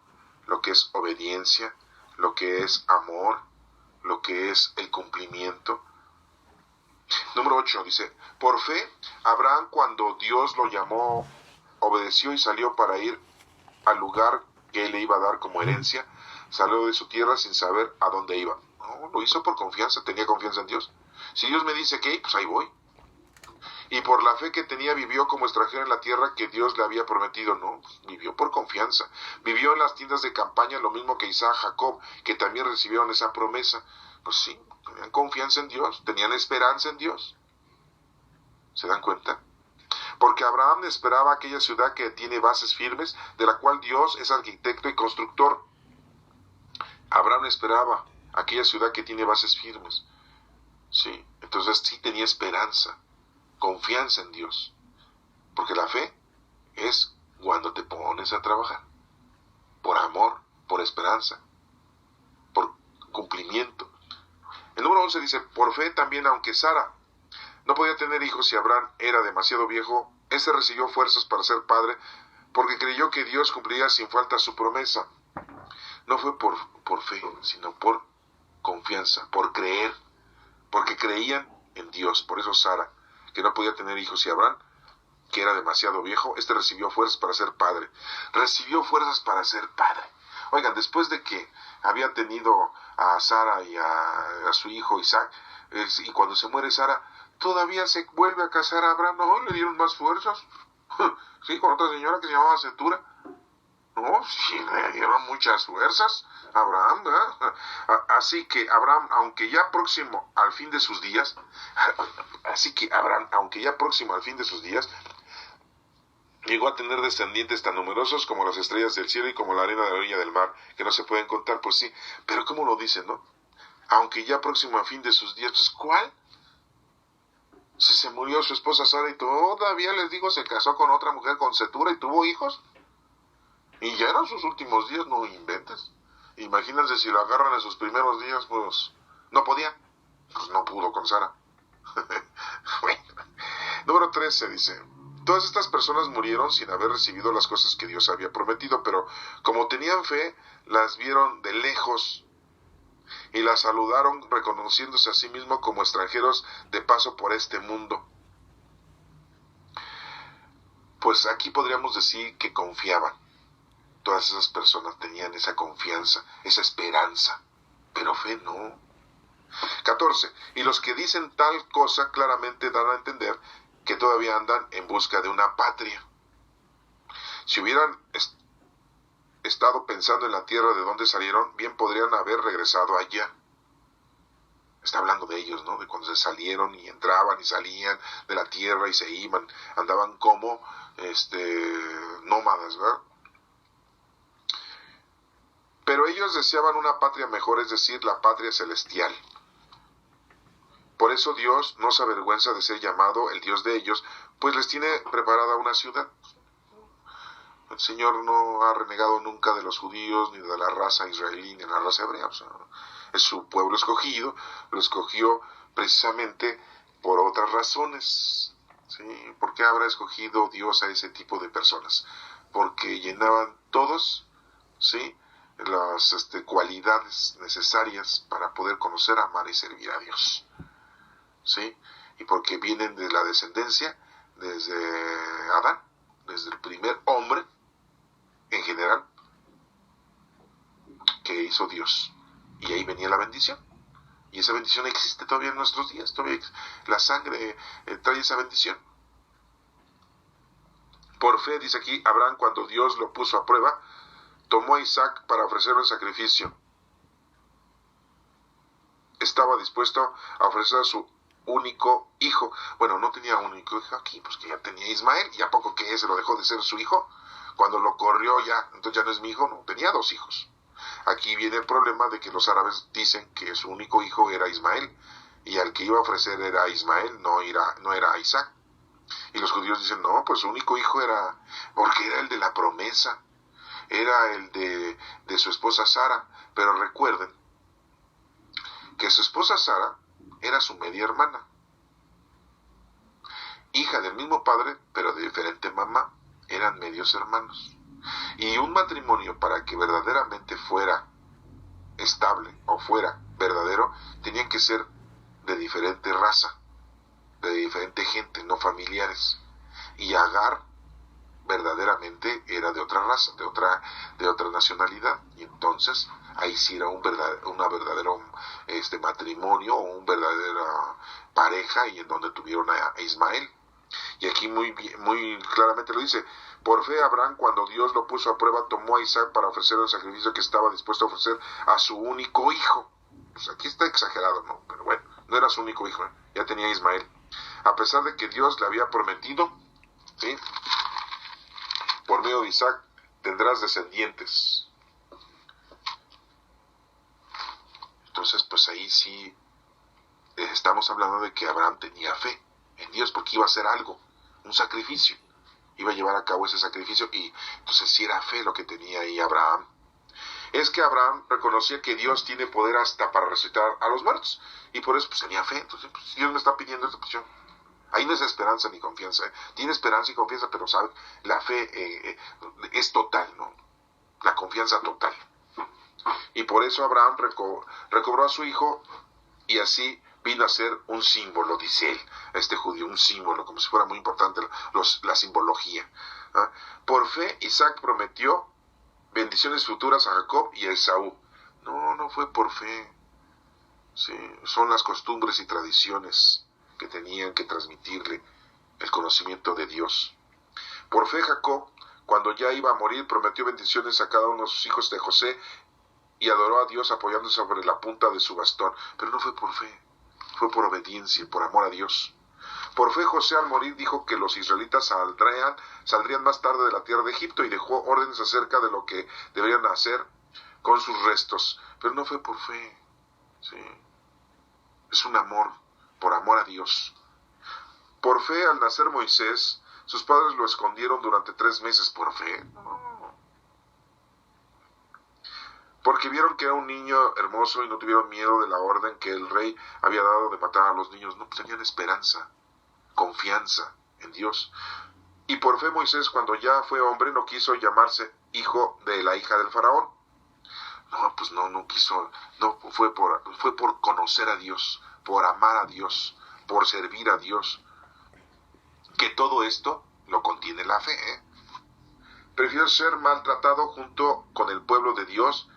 lo que es obediencia, lo que es amor, lo que es el cumplimiento. Número 8 dice, por fe, Abraham, cuando Dios lo llamó, obedeció y salió para ir al lugar que él le iba a dar como herencia. Salió de su tierra sin saber a dónde iba. No, lo hizo por confianza, tenía confianza en Dios. Si Dios me dice que, pues ahí voy. Y por la fe que tenía vivió como extranjero en la tierra que Dios le había prometido. No, vivió por confianza. Vivió en las tiendas de campaña, lo mismo que Isaac, Jacob, que también recibieron esa promesa. Pues sí, tenían confianza en Dios, tenían esperanza en Dios. ¿Se dan cuenta? Porque Abraham esperaba aquella ciudad que tiene bases firmes, de la cual Dios es arquitecto y constructor. Abraham esperaba aquella ciudad que tiene bases firmes. Sí, entonces sí tenía esperanza, confianza en Dios. Porque la fe es cuando te pones a trabajar. Por amor, por esperanza, por cumplimiento. El número 11 dice, por fe también, aunque Sara no podía tener hijos y Abraham era demasiado viejo, éste recibió fuerzas para ser padre, porque creyó que Dios cumpliría sin falta su promesa. No fue por fe, sino por confianza, por creer, porque creían en Dios. Por eso Sara, que no podía tener hijos, y Abraham, que era demasiado viejo, este recibió fuerzas para ser padre. Recibió fuerzas para ser padre. Oigan, después de que había tenido a Sara y a su hijo Isaac, y cuando se muere Sara, todavía se vuelve a casar a Abraham. No, le dieron más fuerzas. Sí, con otra señora que se llamaba Cetura. No, sí, le dieron muchas fuerzas a Abraham, ¿verdad? Así que Abraham, aunque ya próximo al fin de sus días, llegó a tener descendientes tan numerosos como las estrellas del cielo y como la arena de la orilla del mar, que no se pueden contar, pues sí. Pero ¿cómo lo dicen, no? Aunque ya próximo al fin de sus días, pues ¿cuál? Si se murió su esposa Sara y todavía, les digo, se casó con otra mujer con Cetura y tuvo hijos. Y ya eran sus últimos días, no inventes. Imagínense si lo agarran en sus primeros días, pues no podía. Pues no pudo con Sara. Bueno. Número 13 dice, todas estas personas murieron sin haber recibido las cosas que Dios había prometido, pero como tenían fe, las vieron de lejos y las saludaron reconociéndose a sí mismos como extranjeros de paso por este mundo. Pues aquí podríamos decir que confiaban. Todas esas personas tenían esa confianza, esa esperanza, pero fe no. 14. Y los que dicen tal cosa claramente dan a entender que todavía andan en busca de una patria. Si hubieran estado pensando en la tierra de donde salieron, bien podrían haber regresado allá. Está hablando de ellos, ¿no? De cuando se salieron y entraban y salían de la tierra y se iban, andaban como nómadas, ¿verdad? Pero ellos deseaban una patria mejor, es decir, la patria celestial. Por eso Dios no se avergüenza de ser llamado el Dios de ellos, pues les tiene preparada una ciudad. El Señor no ha renegado nunca de los judíos, ni de la raza israelí, ni de la raza hebrea. O sea, es su pueblo escogido, lo escogió precisamente por otras razones. ¿Sí? ¿Por qué habrá escogido Dios a ese tipo de personas? Porque llenaban todos, ¿sí?, las cualidades necesarias para poder conocer, amar y servir a Dios. ¿Sí? Y porque vienen de la descendencia desde Adán, desde el primer hombre en general que hizo Dios. Y ahí venía la bendición. Y esa bendición existe todavía en nuestros días. Todavía la sangre trae esa bendición. Por fe, dice aquí, Abraham, cuando Dios lo puso a prueba, tomó a Isaac para ofrecerlo en sacrificio. estaba dispuesto a ofrecer a su único hijo. Bueno, no tenía un único hijo aquí, pues que ya tenía Ismael, y a poco que se lo dejó de ser su hijo, cuando lo corrió ya, entonces ya no es mi hijo, no, tenía 2 hijos. Aquí viene el problema de que los árabes dicen que su único hijo era Ismael, y al que iba a ofrecer era Ismael, no era Isaac. Y los judíos dicen, no, pues su único hijo era, porque era el de la promesa, era el de su esposa Sara. Pero recuerden que su esposa Sara era su media hermana, hija del mismo padre, pero de diferente mamá, eran medios hermanos. Y un matrimonio, para que verdaderamente fuera estable o fuera verdadero, tenían que ser de diferente raza, de diferente gente, no familiares. Y Agar verdaderamente era de otra raza, de otra nacionalidad, y entonces ahí sí era un verdadero matrimonio, o una verdadera pareja, y en donde tuvieron a Ismael. Y aquí muy claramente lo dice: por fe Abraham, cuando Dios lo puso a prueba, tomó a Isaac para ofrecer el sacrificio que estaba dispuesto a ofrecer a su único hijo. Pues aquí está exagerado, ¿no? Pero bueno, no era su único hijo, ya tenía Ismael. A pesar de que Dios le había prometido, ¿sí?, por medio de Isaac tendrás descendientes. Entonces, pues ahí sí estamos hablando de que Abraham tenía fe en Dios, porque iba a hacer algo, un sacrificio, iba a llevar a cabo ese sacrificio, y entonces sí era fe lo que tenía ahí Abraham. Es que Abraham reconocía que Dios tiene poder hasta para resucitar a los muertos, y por eso pues tenía fe. Entonces, pues, Dios me está pidiendo esta posición. Ahí no es esperanza ni confianza, tiene esperanza y confianza, pero sabe, la fe es total, ¿no? La confianza total. Y por eso Abraham recobró a su hijo, y así vino a ser un símbolo, dice él, este judío, un símbolo, como si fuera muy importante la simbología. ¿Ah? Por fe Isaac prometió bendiciones futuras a Jacob y a Esaú. No fue por fe. Sí, son las costumbres y tradiciones que tenían que transmitirle el conocimiento de Dios. Por fe Jacob, cuando ya iba a morir, prometió bendiciones a cada uno de sus hijos de José, y adoró a Dios apoyándose sobre la punta de su bastón. Pero no fue por fe, fue por obediencia, por amor a Dios. Por fe José, al morir, dijo que los israelitas saldrían más tarde de la tierra de Egipto, y dejó órdenes acerca de lo que deberían hacer con sus restos. Pero no fue por fe, ¿sí? Es un amor, por amor a Dios. Por fe, al nacer Moisés, sus padres lo escondieron durante 3 meses. Por fe, no. Porque vieron que era un niño hermoso y no tuvieron miedo de la orden que el rey había dado de matar a los niños. No, pues tenían esperanza, confianza en Dios. Y por fe Moisés, cuando ya fue hombre, no quiso llamarse hijo de la hija del faraón. No, pues no quiso, no, fue por conocer a Dios, por amar a Dios, por servir a Dios. Que todo esto lo contiene la fe, ¿eh? Prefiero ser maltratado junto con el pueblo de Dios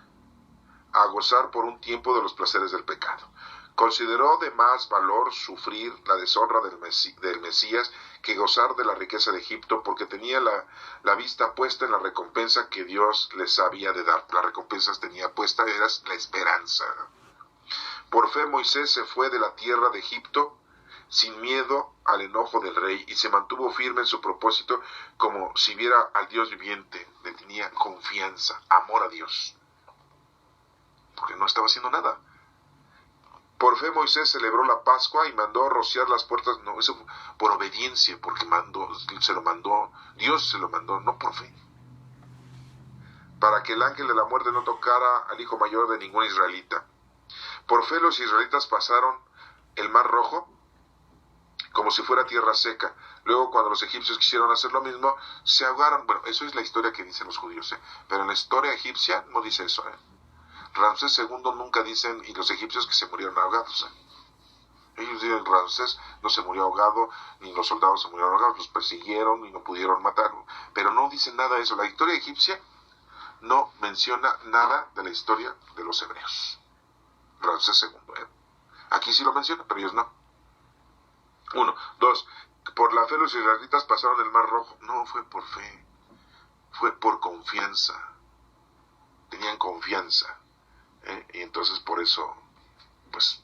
a gozar por un tiempo de los placeres del pecado. Consideró de más valor sufrir la deshonra del Mesías que gozar de la riqueza de Egipto, porque tenía la vista puesta en la recompensa que Dios les había de dar. La recompensa tenía puesta, era la esperanza. Por fe Moisés se fue de la tierra de Egipto sin miedo al enojo del rey, y se mantuvo firme en su propósito, como si viera al Dios viviente. Le tenía confianza, amor a Dios, porque no estaba haciendo nada. Por fe Moisés celebró la Pascua y mandó rociar las puertas. No, eso por obediencia, porque Dios se lo mandó, no por fe. Para que el ángel de la muerte no tocara al hijo mayor de ningún israelita. Por fe los israelitas pasaron el mar Rojo como si fuera tierra seca. Luego, cuando los egipcios quisieron hacer lo mismo, se ahogaron. Bueno, eso es la historia que dicen los judíos, pero en la historia egipcia no dice eso. Ramsés II nunca dicen, y los egipcios, que se murieron ahogados. Ellos dicen, Ramsés no se murió ahogado, ni los soldados se murieron ahogados, los persiguieron y no pudieron matarlo. Pero no dicen nada de eso. La historia egipcia no menciona nada de la historia de los hebreos. Ramsés II. Aquí sí lo menciona, pero ellos no. 1. 2. Por la fe los israelitas pasaron el mar Rojo. No fue por fe, fue por confianza. Tenían confianza. Y entonces por eso, pues,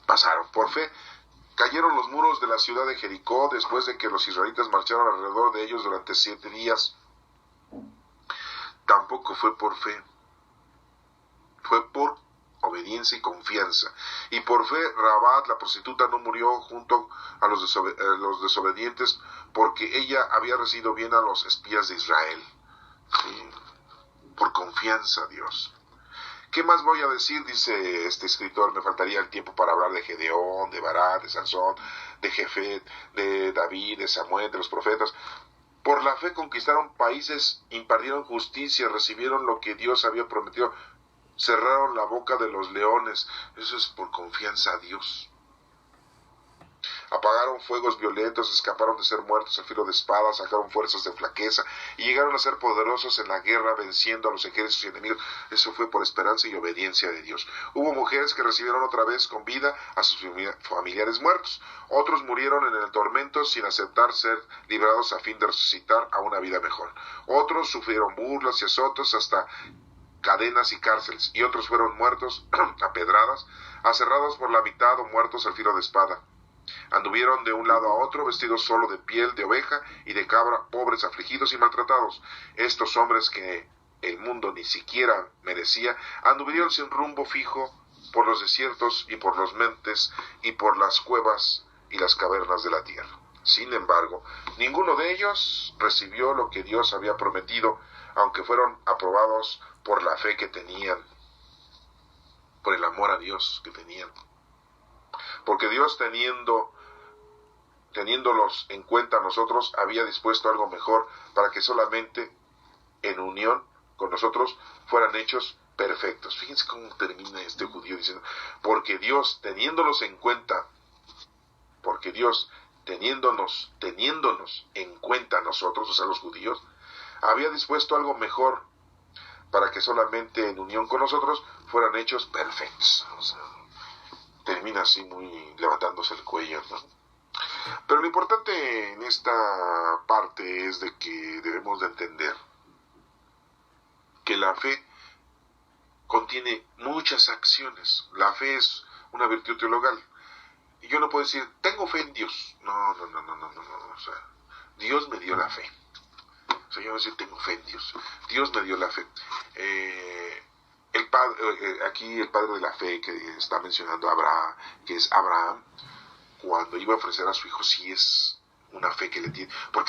pasaron. Por fe cayeron los muros de la ciudad de Jericó después de que los israelitas marcharon alrededor de ellos durante 7 días. Tampoco fue por fe, fue por obediencia y confianza. Y por fe Rabat, la prostituta, no murió junto a los desobedientes, porque ella había recibido bien a los espías de Israel. Sí, por confianza a Dios. ¿Qué más voy a decir? Dice este escritor. Me faltaría el tiempo para hablar de Gedeón, de Barak, de Sansón, de Jefet, de David, de Samuel, de los profetas. Por la fe conquistaron países, impartieron justicia, recibieron lo que Dios había prometido, cerraron la boca de los leones. Eso es por confianza a Dios. Apagaron fuegos violentos, escaparon de ser muertos al filo de espada, sacaron fuerzas de flaqueza y llegaron a ser poderosos en la guerra, venciendo a los ejércitos y enemigos. Eso fue por esperanza y obediencia de Dios. Hubo mujeres que recibieron otra vez con vida a sus familiares muertos. Otros murieron en el tormento sin aceptar ser librados a fin de resucitar a una vida mejor. Otros sufrieron burlas y azotes, hasta cadenas y cárceles, y otros fueron muertos a pedradas, aserrados por la mitad o muertos al filo de espada. Anduvieron de un lado a otro, vestidos solo de piel de oveja y de cabra, pobres, afligidos y maltratados. Estos hombres que el mundo ni siquiera merecía, anduvieron sin rumbo fijo por los desiertos y por los montes y por las cuevas y las cavernas de la tierra. Sin embargo, ninguno de ellos recibió lo que Dios había prometido, aunque fueron aprobados por la fe que tenían, por el amor a Dios que tenían. Porque Dios, teniéndolos en cuenta a nosotros, había dispuesto algo mejor, para que solamente en unión con nosotros fueran hechos perfectos. Fíjense cómo termina este judío diciendo, porque Dios, teniéndonos en cuenta, porque Dios, teniéndonos en cuenta a nosotros, o sea, los judíos, había dispuesto algo mejor, para que solamente en unión con nosotros fueran hechos perfectos. O sea, termina así muy levantándose el cuello, ¿no? Pero lo importante en esta parte es de que debemos de entender que la fe contiene muchas acciones. La fe es una virtud teologal. Y yo no puedo decir, tengo fe en Dios. No. O sea, Dios me dio la fe. O sea, yo no voy a decir, tengo fe en Dios. Dios me dio la fe. Aquí el padre de la fe que está mencionando Abraham, que es Abraham, cuando iba a ofrecer a su hijo, sí es una fe que le tiene. Porque